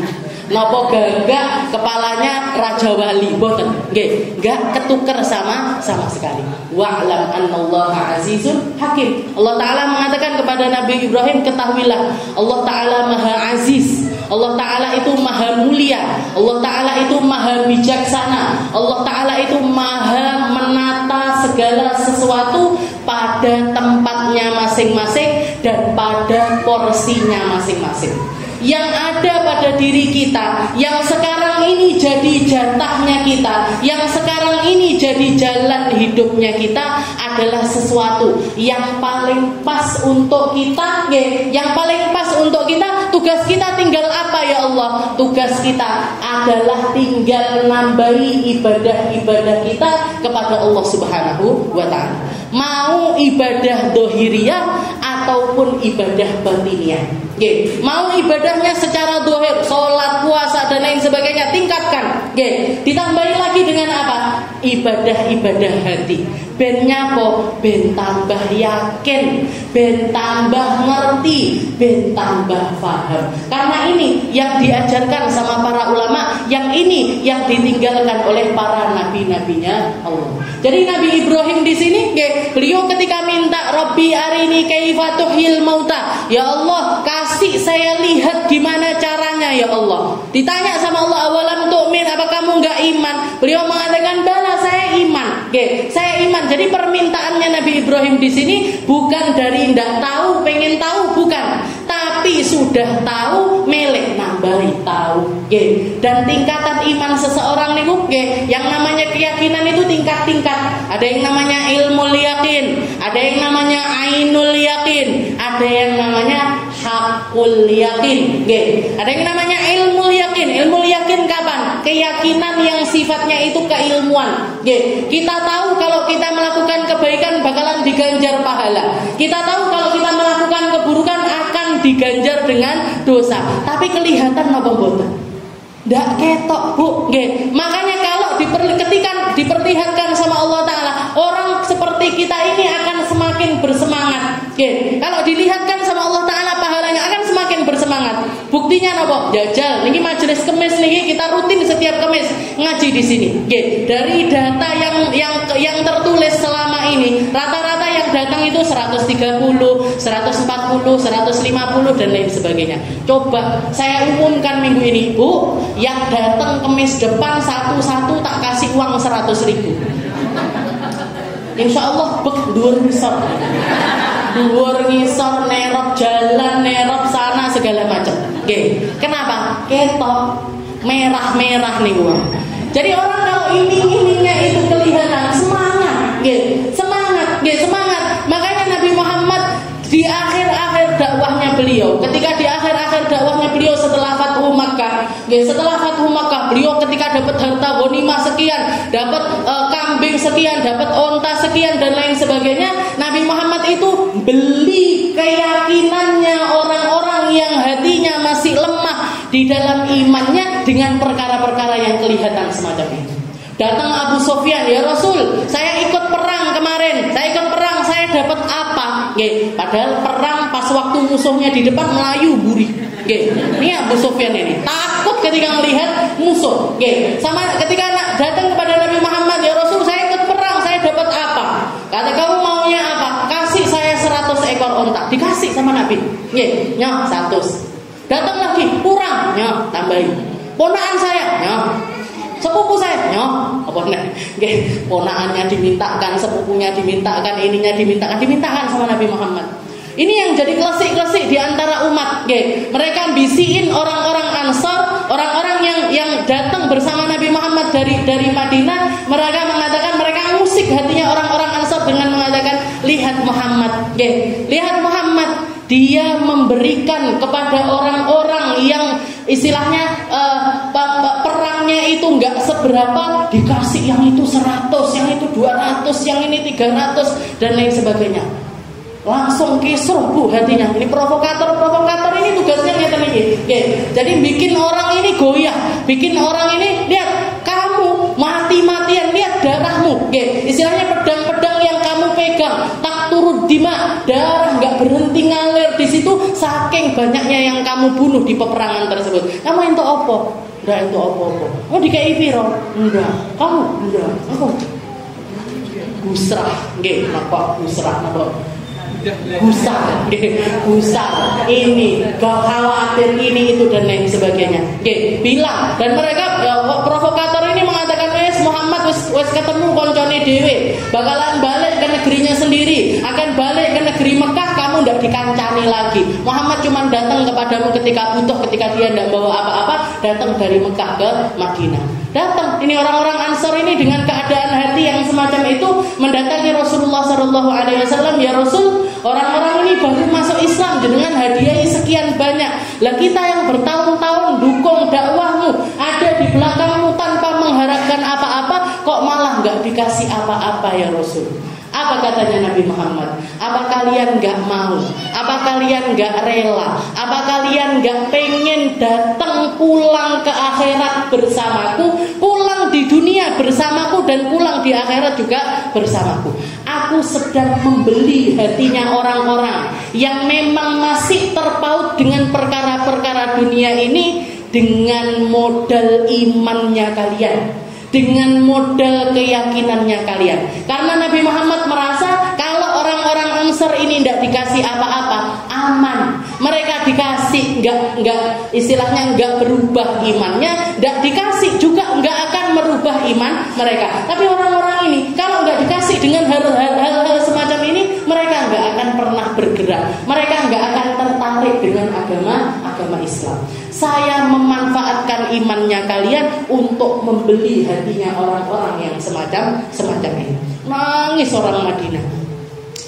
Napa gagak kepalanya Raja Wali, boten, nggih, gak ketuker sama sekali. Wa'lam annallaha azizun hakim. Allah Ta'ala mengatakan kepada Nabi Ibrahim, ketahuilah Allah Ta'ala Maha Aziz, Allah Ta'ala itu Maha Mulia, Allah Ta'ala itu Maha Bijaksana, Allah Ta'ala itu Maha menata segala sesuatu pada tempatnya masing-masing dan pada porsinya masing-masing. Yang ada pada diri kita, yang sekarang ini jadi jatahnya kita, yang sekarang ini jadi jalan hidupnya kita adalah sesuatu yang paling pas untuk kita, yang paling pas untuk kita. Tugas kita tinggal apa ya Allah? Tugas kita adalah tinggal nambahi ibadah-ibadah kita kepada Allah Subhanahu wa ta'ala. Mau ibadah dohiriyah ataupun ibadah batiniyah. Mau ibadahnya secara dohir, sholat, puasa dan lain sebagainya, tingkatkan. Ditambahi lagi dengan apa? Ibadah-ibadah hati. Ben nyapo, ben tambah yakin, ben tambah ngerti, ben tambah paham. Karena ini yang diajarkan sama para ulama, yang ini yang ditinggalkan oleh para nabi-nabinya Allah. Jadi Nabi Ibrahim di sini, beliau ketika minta Rabbi arini kaifa tuhyil mauta, ya Allah kasih saya lihat gimana caranya ya Allah. Ditanya sama Allah, awalam tu'min, apa kamu enggak iman? Beliau mengatakan bala, saya iman. Saya iman. Jadi permintaannya Nabi Ibrahim di sini bukan dari ndak tahu, pengen tahu, bukan, tapi sudah tahu, melek nambahi tahu. Dan tingkatan iman seseorang niku, yang namanya keyakinan itu tingkat-tingkat. Ada yang namanya ilmu yakin, ada yang namanya ainul yakin, ada yang namanya hakul yakin. Ada yang namanya ilmu yakin. Ilmu yakin kapan? Keyakinan yang sifatnya itu keilmuan. Kita tahu kalau kita melakukan kebaikan bakalan diganjar pahala. Kita tahu kalau kita melakukan keburukan akan diganjar dengan dosa. Tapi kelihatan napa mboten? Ndak ketok, Bu. Makanya kalau ketika diperlihatkan sama Allah Ta'ala, orang seperti kita ini akan semakin bersemangat. Kalau dilihatkan sama Allah Ta'ala pahalanya akan semakin bersemangat. Buktinya napa? Jajal niki majelis kemis niki kita rutin setiap kemis ngaji di sini. Dari data yang tertulis selama ini, rata-rata yang datang itu 130, 140, 150 dan lain sebagainya. Coba saya umumkan minggu ini, Bu, yang datang kemis depan satu-satu tak kasih uang 100.000. Insya Allah dhuwur ngisor, nerop jalan, nerop sana segala macam. Kenapa? Ketok merah-merah nih uang. Jadi orang kalau ininya itu kelihatan semangat, semangat. Makanya Nabi Muhammad di akhir-akhir dakwahnya beliau, ketika di akhir-akhir dakwahnya beliau setelah Fathu Makkah, beliau ketika dapat harta ghanimah sekian, dapat kambing sekian, dapat onta sekian dan lain sebagainya, Nabi Muhammad itu beli keyakinannya orang-orang yang hatinya masih lemah di dalam imannya dengan perkara-perkara yang kelihatan semacam itu. Datang Abu Sufyan, ya Rasul, saya ikut perang kemarin, saya dapat apa? Padahal perang pas waktu musuhnya di depan melayu buri. Ini Abu Sufyan ini takut ketika melihat musuh. Sama ketika datang kepada Nabi Muhammad, ya Rasul, saya ikut perang, saya dapat apa? Kata, kamu maunya apa? Kasih saya 100 ekor onta. Dikasih sama Nabi. 100. Datang lagi, kurang, tambahin. Ponakan saya, sepupu saya, ponakannya dimintakan, sepupunya dimintakan, ininya dimintakan sama Nabi Muhammad. Ini yang jadi klasik-klasik di antara umat. Mereka bisiin orang-orang Ansar, orang-orang yang datang bersama Nabi Muhammad dari Madinah. Mereka mengatakan, mereka musik hatinya orang-orang Ansar dengan mengatakan, lihat Muhammad, lihat Muhammad, dia memberikan kepada orang-orang yang istilahnya perangnya itu enggak seberapa, dikasih yang itu 100, yang itu 200, yang ini 300 dan lain sebagainya. Langsung kisruh, Bu, hatinya. Ini provokator ini tugasnya ngeten iki. Jadi bikin orang ini goyah, bikin orang ini lihat kamu mati-matian, lihat darahmu. Istilahnya pedang-pedang yang kamu pegang tak turut dima, darah enggak berhenti ngalir di situ saking banyaknya yang kamu bunuh di peperangan tersebut. Kamu entuk apa? Enggak entuk apa-apa. Mau dikai piro? Enggak. Kamu? Enggak. Aku busrah, napa busrah napa? Gusar ini, khawatir ini itu dan lain sebagainya. Bilang, dan mereka provokator ini mengatakan, Muhammad wes ketemu koncone dhewe, bakalan balik ke negerinya sendiri, akan balik ke negeri Mekah, kamu tidak dikancani lagi. Muhammad cuma datang kepadamu ketika butuh, ketika dia tidak bawa apa-apa, datang dari Mekah ke Madinah. Datang ini orang-orang Ansor ini dengan keadaan hati yang semacam itu mendatangi Rasulullah SAW. Ya Rasul, orang-orang ini baru masuk Islam dengan hadiah sekian banyak. Lah kita yang bertahun-tahun dukung dakwahmu, ada di belakangmu tanpa mengharapkan apa-apa, kok malah nggak dikasih apa-apa ya Rasul? Apa katanya Nabi Muhammad? Apa kalian gak mau? Apa kalian gak rela? Apa kalian gak pengen datang pulang ke akhirat bersamaku, pulang di dunia bersamaku, dan pulang di akhirat juga bersamaku? Aku sedang membeli hatinya orang-orang yang memang masih terpaut dengan perkara-perkara dunia ini dengan modal imannya kalian, dengan modal keyakinannya kalian. Karena Nabi Muhammad merasa kalau orang-orang Ansar ini tidak dikasih apa-apa, aman. Mereka dikasih, enggak istilahnya enggak berubah imannya, enggak dikasih juga enggak akan merubah iman mereka. Tapi orang-orang ini kalau enggak dikasih dengan hal-hal semacam ini, mereka enggak akan pernah bergerak. Mereka enggak akan tertarik dengan agama Islam. Saya memanfaatkan imannya kalian untuk membeli hatinya orang-orang yang semacam ini. Nangis orang Madinah.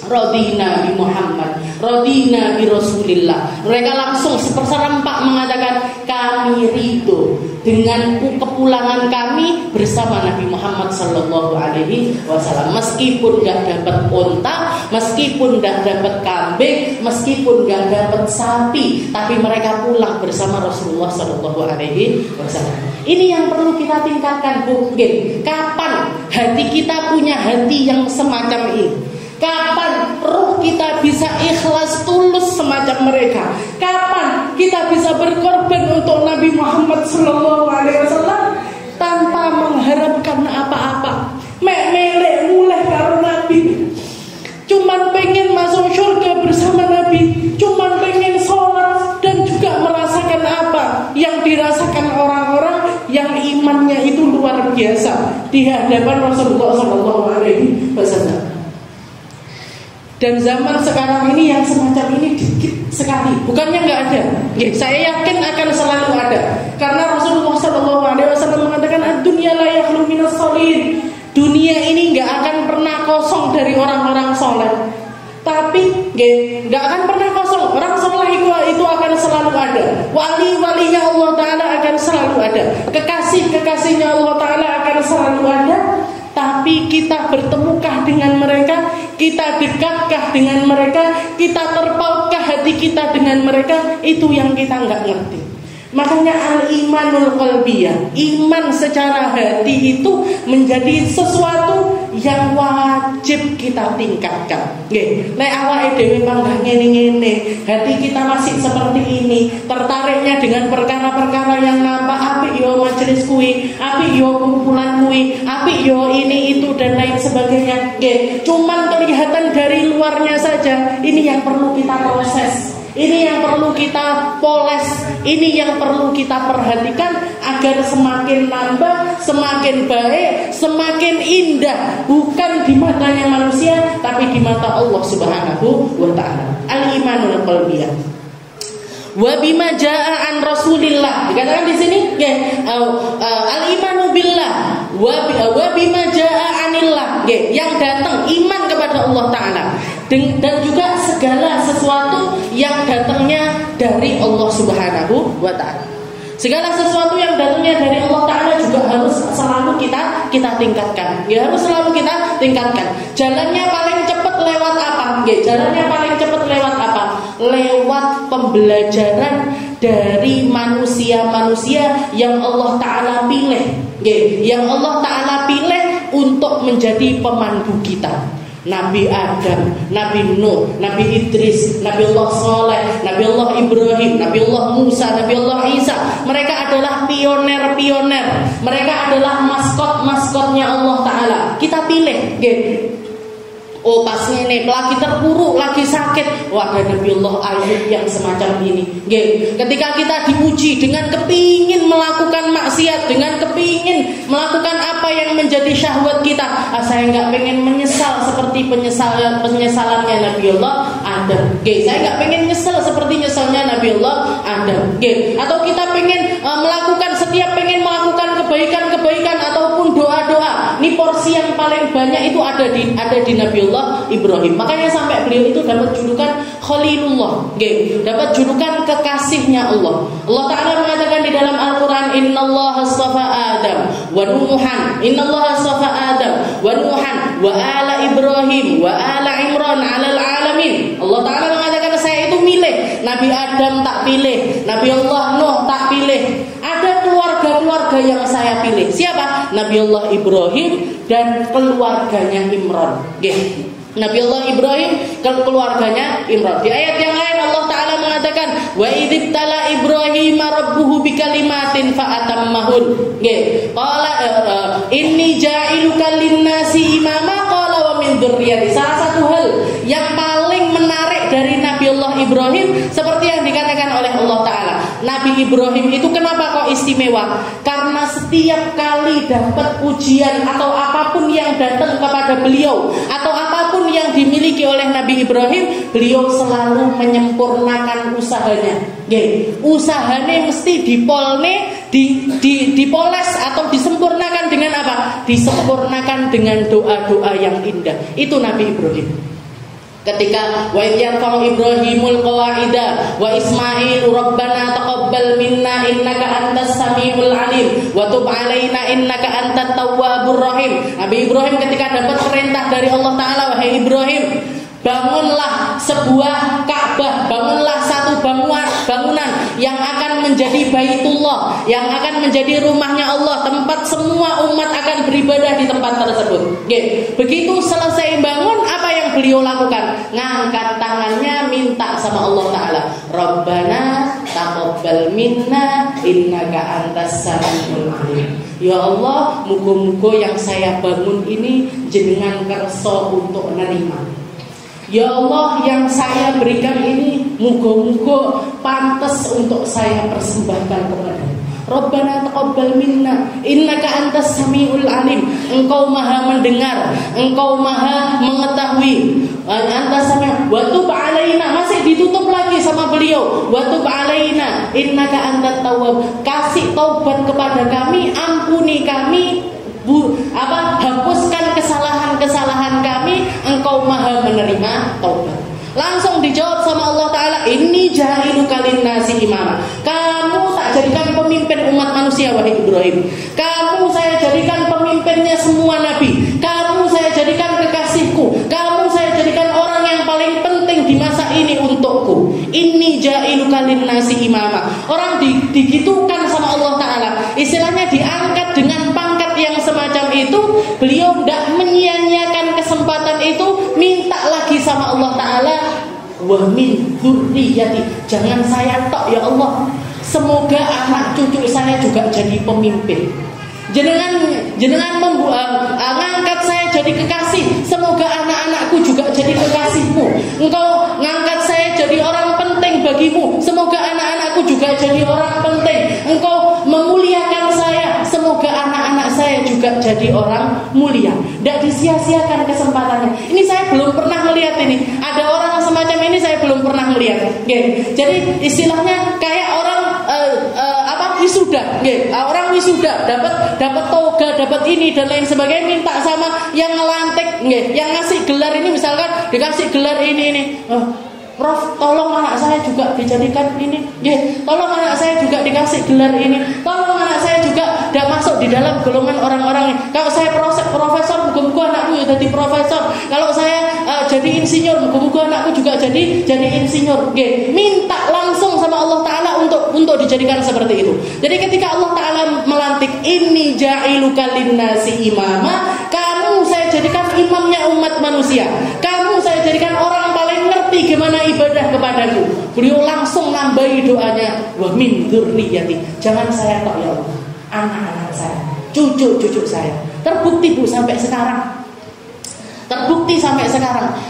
Radina bi Muhammad, radina bi Rasulillah. Mereka langsung seperserempak mengatakan, kami ridho dengan kepulangan kami bersama Nabi Muhammad sallallahu alaihi wasallam. Meskipun gak dapat unta, meskipun gak dapat kambing, meskipun gak dapat sapi, tapi mereka pulang bersama Rasulullah sallallahu alaihi wasallam. Ini yang perlu kita tingkatkan, Bu. Kapan hati kita punya hati yang semacam ini? Kapan ruh kita bisa ikhlas tulus semacam mereka? Kapan kita bisa berkorban untuk Nabi Muhammad SAW tanpa mengharapkan apa-apa? Melek mulai karo Nabi, cuman pengen masuk surga bersama Nabi, cuman pengen sholat dan juga merasakan apa yang dirasakan orang-orang yang imannya itu luar biasa di hadapan Rasulullah SAW. Dan zaman sekarang ini yang semacam ini dikit sekali. Bukannya nggak ada, ya, saya yakin akan selalu ada. Karena Rasulullah SAW mengatakan, ad-dunya la yakhlu minas sholihin. Dunia ini nggak akan pernah kosong dari orang-orang soleh. Tapi nggak akan pernah kosong. Orang soleh itu akan selalu ada. Wali-walinya Allah Ta'ala akan selalu ada. Kekasih-kekasihnya Allah Ta'ala akan selalu ada. Tapi kita bertemukah dengan mereka? Kita dekatkah dengan mereka? Kita terpautkah hati kita dengan mereka? Itu yang kita nggak ngerti. Makanya al-imanul qalbiyah, iman secara hati itu menjadi sesuatu yang wajib kita tingkatkan. Nggih, nek awake dhewe mangga ngene-ngene, hati kita masih seperti ini, tertariknya dengan perkara-perkara yang nampak apik yo majelis kuwi, apik yo kumpulan kuwi, apik yo ini itu dan lain sebagainya. Nggih, cuman kelihatan dari luarnya saja. Ini yang perlu kita proses. Ini yang perlu kita poles, ini yang perlu kita perhatikan agar semakin nambah, semakin baik, semakin indah. Bukan di matanya manusia, tapi di mata Allah Subhanahu wa ta'ala. Al-imanul qalbiyah. Wa bima jaa an Rasulillah. Dikatakan di sini, al-imanu billah wa bima jaa anillah. Yang datang iman kepada Allah Ta'ala. Dan juga segala sesuatu yang datangnya dari Allah Subhanahu wa ta'ala. Segala sesuatu yang datangnya dari Allah Ta'ala juga harus selalu kita tingkatkan. Ya, harus selalu kita tingkatkan. Jalannya paling cepat lewat apa? Jalannya paling cepat lewat apa? Lewat pembelajaran dari manusia-manusia yang Allah Ta'ala pilih. Yang Allah Ta'ala pilih untuk menjadi pemandu kita. Nabi Adam, Nabi Nuh, Nabi Idris, Nabi Allah Saleh, Nabi Allah Ibrahim, Nabi Allah Musa, Nabi Allah Isa. Mereka adalah pioner-pioner. Mereka adalah maskot-maskotnya Allah Ta'ala. Kita pilih, oh pas ini lagi terpuruk, lagi sakit, wah ada Nabi Allah Ayub yang semacam ini. Ketika kita diuji dengan kepingin melakukan maksiat, dengan kepingin melakukan apa yang yang menjadi syahwat kita. Saya nggak pengen menyesal seperti penyesalannya Nabiullah Adam. Saya nggak pengen nyesal seperti nyesalnya Nabiullah Adam. Atau kita pengen pengen melakukan kebaikan ataupun doa-doa. Ini porsi yang paling banyak itu ada di Nabiullah Ibrahim. Makanya sampai beliau itu dapat julukan Khalilullah, dapat julukan kekasihnya Allah. Allah Ta'ala mengatakan di dalam Al-Quran, Innallaha astafa Adam wa Nuhan, Innallaha astafa Adam wa Nuhan wa ala Ibrahim wa ala Imran alal alamin. Allah Ta'ala mengatakan, saya itu milih Nabi Adam tak pilih, Nabi Allah Nuh tak pilih. Ada keluarga-keluarga yang saya pilih. Siapa? Nabi Allah Ibrahim dan keluarganya Imran. Nabi Allah Ibrahim keluarganya Imran. Di ayat yang lain Allah Ta'ala mengatakan, wa idzibtala Ibrahim rabbuhu bikalimatin fa'atammahun. Qala inni ja'iluka linnasi imama qala wa min dzurriyyati. Salah satu hal yang paling menarik dari Nabi Allah Ibrahim seperti yang dikatakan oleh Allah Ta'ala, Nabi Ibrahim itu kenapa kok istimewa? Karena setiap kali dapat ujian atau apapun yang datang kepada beliau, atau apapun yang dimiliki oleh Nabi Ibrahim, beliau selalu menyempurnakan usahanya. Usahanya mesti dipoles atau disempurnakan dengan apa? Disempurnakan dengan doa-doa yang indah. Itu Nabi Ibrahim. Ketika wa yarfa'u Ibrahimul qawaida wa Ismail rabbana taqabbal minna innaka antas samiul alim wa tub alaina innaka antat tawwabur rahim. Nabi Ibrahim ketika dapat perintah dari Allah Ta'ala, wahai Ibrahim, bangunlah sebuah Ka'bah, bangunlah satu bangunan yang akan menjadi Baitullah, yang akan menjadi rumahnya Allah, tempat semua umat akan beribadah di tempat tersebut. Begitu selesai bangun, apa yang beliau lakukan? Ngangkat tangannya minta sama Allah Ta'ala, Rabbana taqabbal minna innaka antas samiul alim. Ya Allah, muga-muga yang saya bangun ini jenengan kersa untuk nerima. Ya Allah, yang saya berikan ini muga-muga pantas untuk saya persembahkan kepada Rabbana taqabbal minna innaka antas samiul alim. Engkau maha mendengar, engkau maha mengetahui. Antas sami' wa tub alaina. Masih ditutup lagi sama beliau, wa tub alaina innaka antat tawwab. Kasih taubat kepada kami, ampuni kami, hapuskan kesalahan-kesalahan kami, engkau maha menerima taubat. Langsung dijawab sama Allah Ta'ala, inni ja'iluka linnasi imama. Kamu tak jadikan pemimpin umat manusia, wahai Ibrahim. Kamu saya jadikan pemimpinnya semua nabi. Kamu saya jadikan kekasihku. Kamu saya jadikan orang yang paling penting di masa ini untukku. Inni ja'iluka linnasi imama. Orang digitukan sama Allah Ta'ala, istilahnya diangkat dengan pangkat yang semacam itu. Beliau tidak menyia-nyiakan kesempatan itu, minta lagi sama Allah Ta'ala, wa min dzurriyyati. Jangan saya tok ya Allah, semoga anak cucu saya juga jadi pemimpin. Jenengan ngangkat saya jadi kekasih, semoga anak-anakku juga jadi kekasihmu. Engkau ngangkat saya jadi orang penting bagimu, semoga anak-anakku juga jadi orang penting. Engkau memuliakan saya, semoga anak-anak saya juga jadi orang mulia. Tidak disia-siakan kesempatannya. Ini saya belum pernah melihat ini. Ada orang semacam ini saya belum pernah melihat. Jadi istilahnya kayak orang wisuda, orang wisuda dapat toga, dapat ini dan lain sebagainya, minta sama yang ngelantik, yang ngasih gelar ini, misalkan dikasih gelar ini. Prof, tolong anak saya juga dijadikan ini. Tolong anak saya juga dikasih gelar ini. Tolong anak saya juga tidak masuk di dalam golongan orang-orang ini. Kalau saya profesor, muga-muga anakku ya jadi profesor. Kalau saya jadi insinyur, muga-muga anakku juga jadi insinyur. Minta langsung sama Allah Ta'ala untuk dijadikan seperti itu. Jadi ketika Allah Ta'ala melantik, inni ja'iluka linnasi imama, kamu saya jadikan imamnya umat manusia. Kamu saya jadikan orang paling ngerti gimana ibadah kepadaku. Beliau langsung nambahi doanya, wa min dzurriyyati. Jangan saya tok ya Allah, anak-anak saya, cucu-cucu saya. Terbukti Bu sampai sekarang.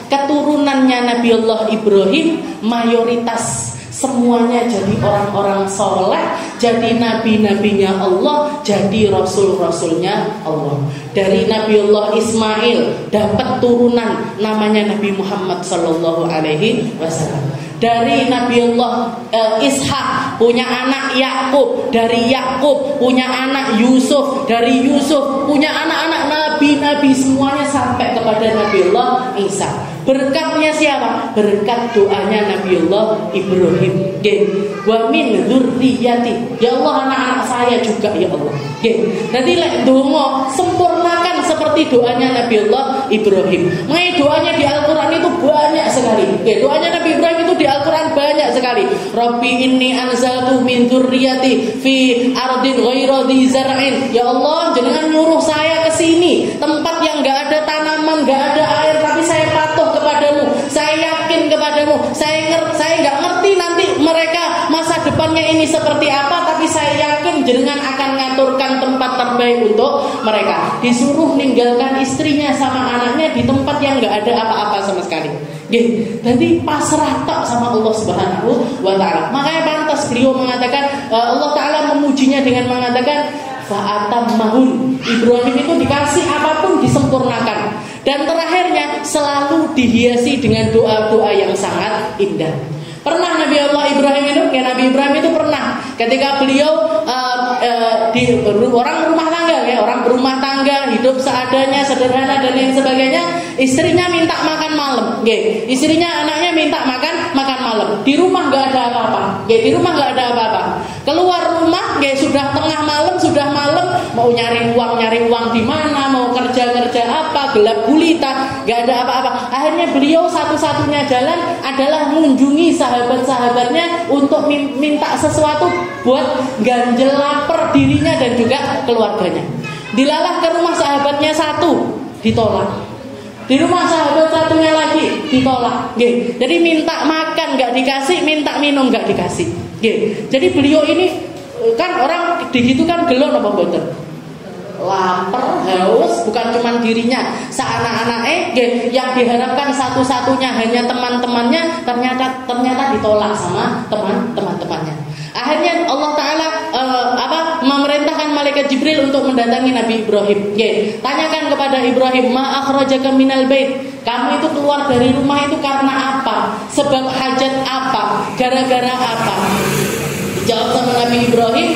Keturunannya Nabi Allah Ibrahim mayoritas semuanya jadi orang-orang soleh, jadi nabi-nabinya Allah, jadi rasul-rasulnya Allah. Dari Nabiullah Ismail dapat turunan namanya Nabi Muhammad sallallahu alaihi wasallam. Dari Nabiullah Ishak punya anak Yakub, dari Yakub punya anak Yusuf, dari Yusuf punya anak-anak nabi-nabi, semuanya sampai kepada Nabiullah Isa. Berkatnya siapa? Berkat doanya Nabiullah Ibrahim. Wa min dzurriyyati. Ya Allah, anak-anak saya juga ya Allah. Jadi lek donga sempurnakan seperti doanya Nabiullah Ibrahim. Makanya doanya di Al-Qur'an itu banyak sekali. Doanya Nabi Ibrahim itu di Al-Qur'an banyak sekali. Rabbi inni anzaltu min dzurriyyati fi ardin ghairi dzi zar'in. Ya Allah, jangan nyuruh saya ke sini, tempat yang enggak ada tanaman, enggak ada air, tapi saya patuh kepadamu, saya yakin kepadamu, saya nggak ngerti nanti mereka masa depannya ini seperti apa, tapi saya yakin jenengan akan ngaturkan tempat terbaik untuk mereka. Disuruh ninggalkan istrinya sama anaknya di tempat yang nggak ada apa-apa sama sekali. Jadi pasrah tak sama Allah Subhanahu wa Ta'ala. Makanya pantas beliau mengatakan, Allah Ta'ala memujinya dengan mengatakan fa'atammahun. Ibrahim itu dikasih apapun disempurnakan. Dan terakhirnya selalu dihiasi dengan doa-doa yang sangat indah. Pernah Nabi Ibrahim itu pernah ketika beliau orang rumah tangga, orang berumah tangga, hidup seadanya, sederhana dan lain sebagainya. Istrinya minta makan malam, istrinya anaknya minta makan malam. Di rumah nggak ada apa-apa. Keluar rumah, sudah tengah malam, sudah malam, mau nyari uang di mana, mau kerja apa, gelap gulita, nggak ada apa-apa. Akhirnya beliau satu-satunya jalan adalah mengunjungi sahabat-sahabatnya untuk minta sesuatu buat ganjel lapar dirinya dan juga keluarganya. Dilalah ke rumah sahabatnya satu, ditolak. Di rumah sahabat satunya lagi ditolak. Jadi minta makan nggak dikasih, minta minum nggak dikasih. Jadi beliau ini kan orang digitu kan gelo apa boten? Lapar, haus, bukan cuma dirinya, seanak-anaknya yang diharapkan satu-satunya hanya teman-temannya, ternyata ditolak sama teman-temannya. Akhirnya Allah Ta'ala memerintahkan malaikat Jibril untuk mendatangi Nabi Ibrahim. Tanyakan kepada Ibrahim, ma akhrajaka minal bait. Kamu itu keluar dari rumah itu karena apa? Sebab hajat apa? Gara-gara apa? Dijawab sama Nabi Ibrahim,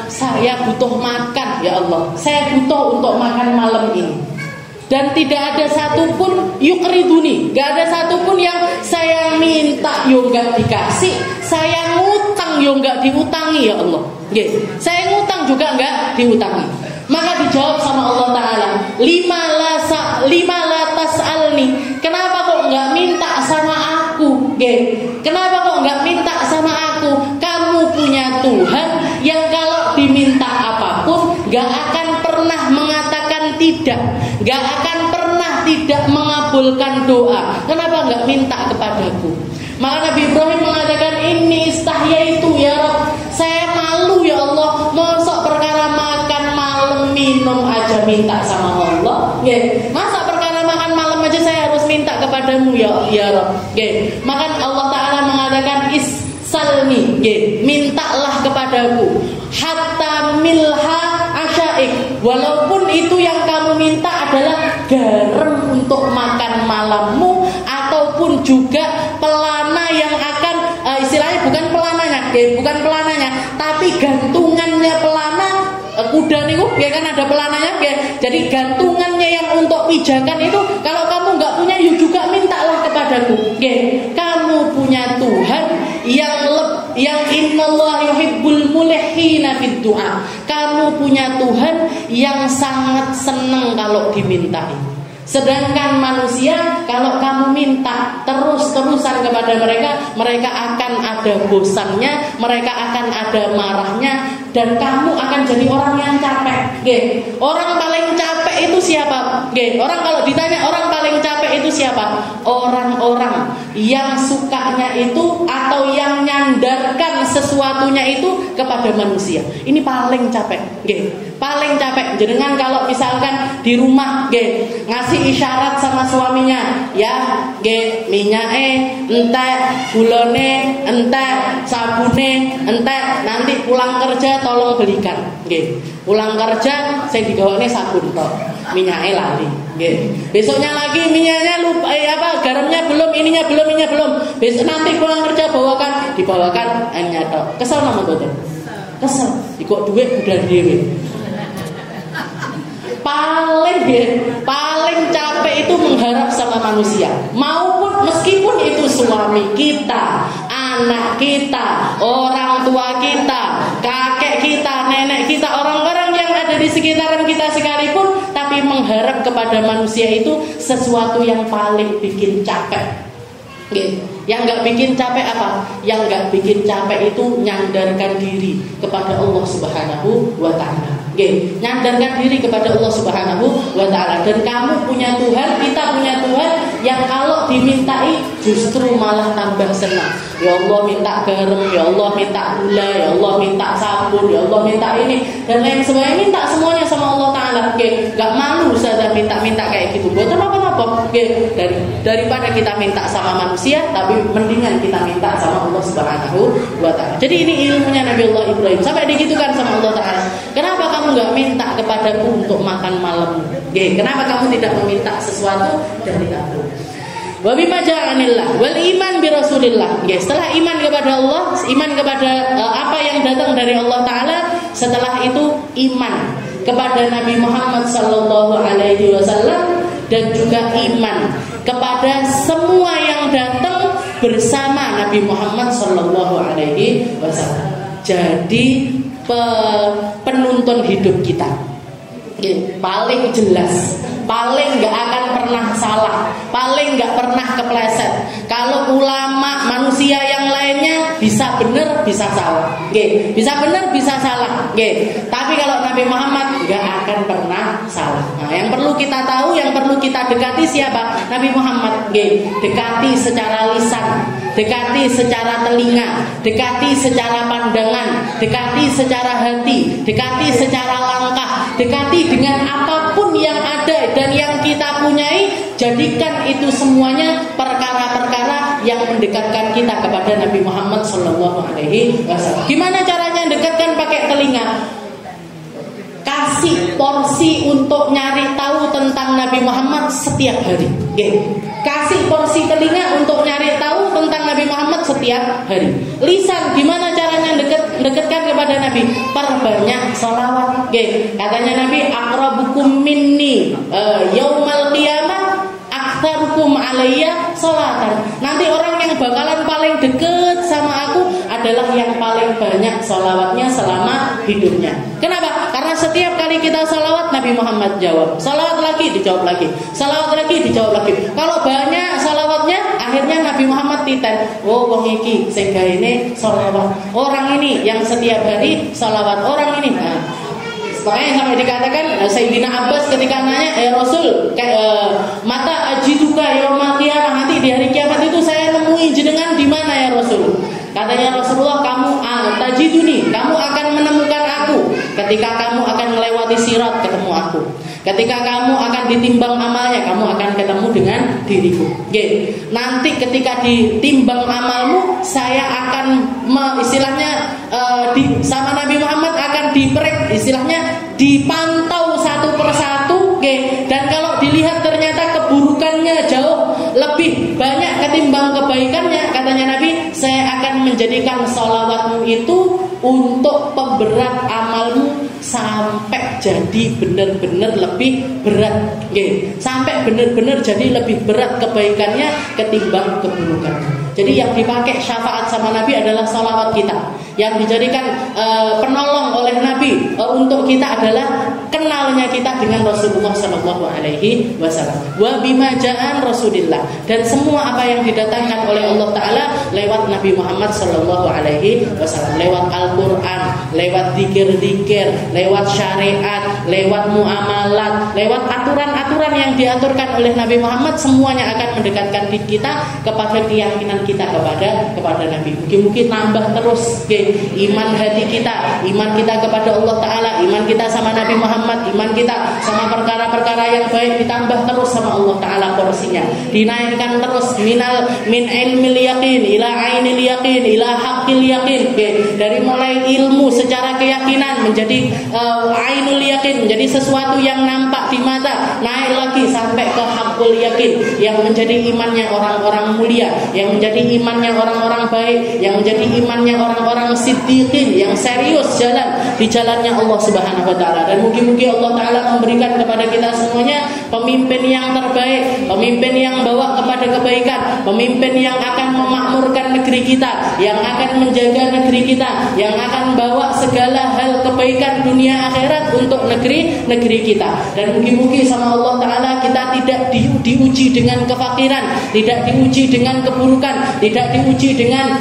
saya butuh makan ya Allah. Saya butuh untuk makan malam ini. Dan tidak ada satupun yukriduni, gak ada satupun yang saya minta yo gak dikasih, saya ngutang yo gak diutangi ya Allah. Saya ngutang juga gak diutangi. Maka dijawab sama Allah Ta'ala, lima la tas'alni. Kenapa kok gak minta sama aku? Kenapa kok gak minta sama aku? Kamu punya Tuhan yang kalau diminta apapun gak akan pernah mengatakan tidak, gak akan pernah tidak mengabulkan doa. Kenapa gak minta kepadaku? Maka Nabi Ibrahim mengatakan, ini istahyaitu ya Rabb, saya malu ya Allah, mosok perkara makan malam minum aja minta sama Allah. Masa perkara makan malam aja saya harus minta kepadamu ya Rabb. Maka Allah Ta'ala mengatakan salni, mintalah kepadaku, hatta milha asyaik, walaupun itu yang kamu minta adalah garam untuk makan malammu, ataupun juga pelana yang akan istilahnya bukan pelananya, tapi gantungannya pelana kuda niku, kan ada pelananya, jadi gantungannya yang untuk pijakan itu kalau kamu nggak punya, you juga mintalah kepadaku. Kamu punya Tuhan yang innallaha yuhibbul mulihina fid du'a. Kamu punya Tuhan yang sangat senang kalau dimintai. Sedangkan manusia kalau kamu minta terus-terusan kepada mereka akan ada bosannya, mereka akan ada marahnya, dan kamu akan jadi orang yang capek. Orang paling capek itu siapa? Orang kalau ditanya orang paling capek itu siapa? Orang-orang yang sukanya itu atau yang nyandarkan sesuatunya itu kepada manusia. Ini paling capek, nggih. Paling capek. Jenengan kalau misalkan di rumah, nggih, ngasih isyarat sama suaminya, ya, nggih, minyake entek, gulone entek, sabune entek, nanti pulang kerja tolong belikan, nggih. Pulang kerja sing digawane sabun tok, minyake lali, nggih. Besoknya lagi minyaknya lupa, garamnya belum, ininya belum. Besok nanti pulang kerja dibawakan hanya tok. Kesel nama mboten? Kesel. Ikut duit udah dhewe. Paling capek itu mengharap sama manusia, maupun meskipun itu suami kita, anak kita, orang tua kita, kakek kita, nenek kita, orang-orang yang ada di sekitaran kita sekalipun, tapi mengharap kepada manusia itu sesuatu yang paling bikin capek. Yang gak bikin capek apa? Yang gak bikin capek itu nyandarkan diri kepada Allah Subhanahu wa ta'ala. Nyandarkan diri kepada Allah Subhanahu wa ta'ala. Dan kamu punya Tuhan, kita punya Tuhan yang kalau dimintai justru malah tambah senang. Ya Allah minta garam, ya Allah minta gula, ya Allah minta sabun, ya Allah minta ini dan lain sebagainya, minta semuanya sama Allah ta'ala. Gak malu saja minta kayak gitu. Buat apa-apa. Daripada kita minta sama manusia, tapi mendingan kita minta sama Allah Subhanahu wa ta'ala. Jadi ini ilmunya Nabi Allah Ibrahim. Sampai digitukan sama Allah ta'ala. Kenapa kamu gak minta kepadaku untuk makan malam? Kenapa kamu tidak meminta sesuatu dari aku? Wa bima ja'anillah wal iman bi Rasulillah. Setelah iman kepada Allah, iman kepada apa yang datang dari Allah ta'ala, setelah itu iman kepada Nabi Muhammad sallallahu alaihi wasallam, dan juga iman kepada semua yang datang bersama Nabi Muhammad sallallahu alaihi wasallam. Jadi penuntun hidup kita paling jelas, paling gak akan pernah salah, paling gak pernah kepleset. Kalau ulama manusia yang lainnya bisa benar bisa salah, bisa benar bisa salah, tapi kalau Nabi Muhammad gak akan pernah salah. Nah, yang perlu kita tahu, yang perlu kita dekati siapa? Nabi Muhammad. Dekati secara lisan, dekati secara telinga, dekati secara pandangan, dekati secara hati, dekati secara langkah, dekati dengan apapun yang ada dan yang kita punyai. Jadikan itu semuanya perkara-perkara yang mendekatkan kita kepada Nabi Muhammad SAW. Gimana caranya dekatkan? Pakai telinga. Kasih porsi untuk nyari tahu tentang Nabi Muhammad setiap hari. Kasih porsi telinga untuk nyari tahu tentang Nabi Muhammad setiap hari. Lisan, gimana caranya dekatkan kepada Nabi? Perbanyak salawat. Katanya Nabi, aqrabukum minni yaumal qiyamah aktsarukum alayya salatan. Nanti orang yang bakalan paling dekat sama aku adalah yang paling banyak salawatnya selama hidupnya. Kenapa? Karena setiap kali kita salawat, Nabi Muhammad jawab. Salawat lagi, dijawab lagi. Salawat lagi, dijawab lagi. Kalau banyak salawatnya, akhirnya Nabi Muhammad titen. Oh, wong iki sing gaene salawat. Orang ini yang setiap hari salawat. Orang ini. Nah, makanya sampai dikatakan Sayyidina Abbas ketika nanya, Rasul, mata ajiduka yaumil qiyamah, nanti di hari kiamat itu saya nemui jenengan di mana ya Rasul? Katanya Rasulullah, kamu tajiduni, kamu akan menemukan aku ketika kamu akan melewati sirat, ketemu aku. Ketika kamu akan ditimbang amalnya, kamu akan ketemu dengan diriku. Nanti ketika ditimbang amalmu, saya akan istilahnya sama Nabi Muhammad akan istilahnya dipantau satu persatu. Dan kalau dilihat ternyata keburukannya jauh lebih banyak ketimbang kebaikannya, katanya Nabi, saya akan menjadikan sholawatmu itu untuk pemberat amalmu sampai jadi benar-benar lebih berat, sampai benar-benar jadi lebih berat kebaikannya ketimbang keburukannya. Jadi yang dipakai syafaat sama Nabi adalah salawat kita. Yang dijadikan penolong oleh Nabi untuk kita adalah kenalnya kita dengan Rasulullah Sallallahu Alaihi Wasallam. Wa bima ja'an Rasulillah, dan semua apa yang didatangkan oleh Allah Taala lewat Nabi Muhammad Sallallahu Alaihi Wasallam, lewat Al-Quran, lewat zikir-zikir, lewat syariat, lewat muamalat, lewat aturan-aturan yang diaturkan oleh Nabi Muhammad, semuanya akan mendekatkan diri kita kepada keyakinan kita kepada Nabi. Mungkin nambah terus iman hati kita, iman kita kepada Allah Taala, iman kita sama Nabi Muhammad, iman kita sama perkara-perkara yang baik ditambah terus sama Allah Taala porsinya, dinaikkan terus min ilmil yaqin ila ainil yaqin ila haqqil yaqin. Dari mulai ilmu secara keyakinan menjadi ainul yaqin, menjadi sesuatu yang nampak di mata, naik lagi sampai ke haqqul yaqin, yang menjadi imannya orang-orang mulia, yang menjadi imannya orang-orang baik, yang menjadi imannya orang-orang siddiqin, yang serius jalan di jalannya Allah Subhanahu wa taala. Dan mungkin Allah Taala memberikan kepada kita semuanya pemimpin yang terbaik, pemimpin yang bawa kepada kebaikan, pemimpin yang akan memakmurkan negeri kita, yang akan menjaga negeri kita, yang akan bawa segala hal kebaikan dunia akhirat untuk negeri kita. Dan mungkin sama Allah Taala kita tidak diuji dengan kefakiran, tidak diuji dengan keburukan, tidak diuji dengan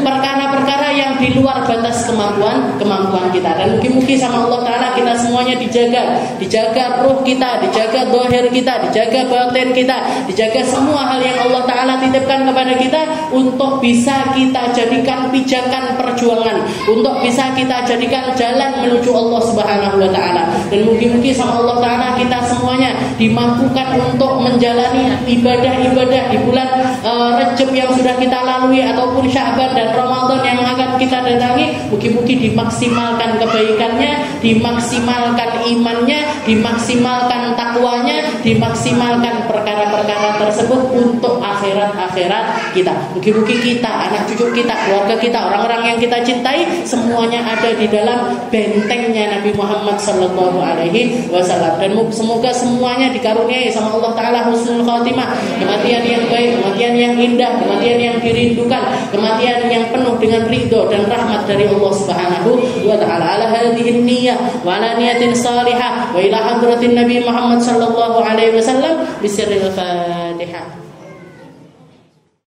perkara-perkara yang di luar batas kemampuan kita. Dan mungkin sama Allah Taala kita semuanya dijaga ruh kita, dijaga zahir kita, dijaga batin kita, dijaga semua hal yang Allah Taala titipkan kepada kita untuk bisa kita jadikan pijakan perjuangan, untuk bisa kita jadikan jalan menuju Allah Subhanahu wa taala. Dan mungkin sama Allah Taala kita semuanya dimampukan untuk menjalani ibadah-ibadah di bulan Rajab yang sudah kita lalui, ataupun Sya'ban dan Ramadan yang akan kita datangi. Mungkin dimaksimalkan kebaikannya, dimaksimalkan imannya, dimaksimalkan takwanya, dimaksimalkan perkara-perkara tersebut untuk akhirat kita. Mungkin kita, anak cucu kita, keluarga kita, orang-orang yang kita cintai, semuanya ada di dalam bentengnya Nabi Muhammad Sallallahu Alaihi Wasallam. Dan semoga semuanya dikaruniai sama Allah Taala husnul khatimah, kematian yang baik, kematian yang indah, kematian yang dirindukan, kematian yang penuh dengan ridho dan rahmat dari Allah Subhanahu wa taala. Ala hadhihi niyyah wa ala niyatin salihah wa ila hadratin Nabi Muhammad sallallahu alaihi wasallam bisirril Fatihah.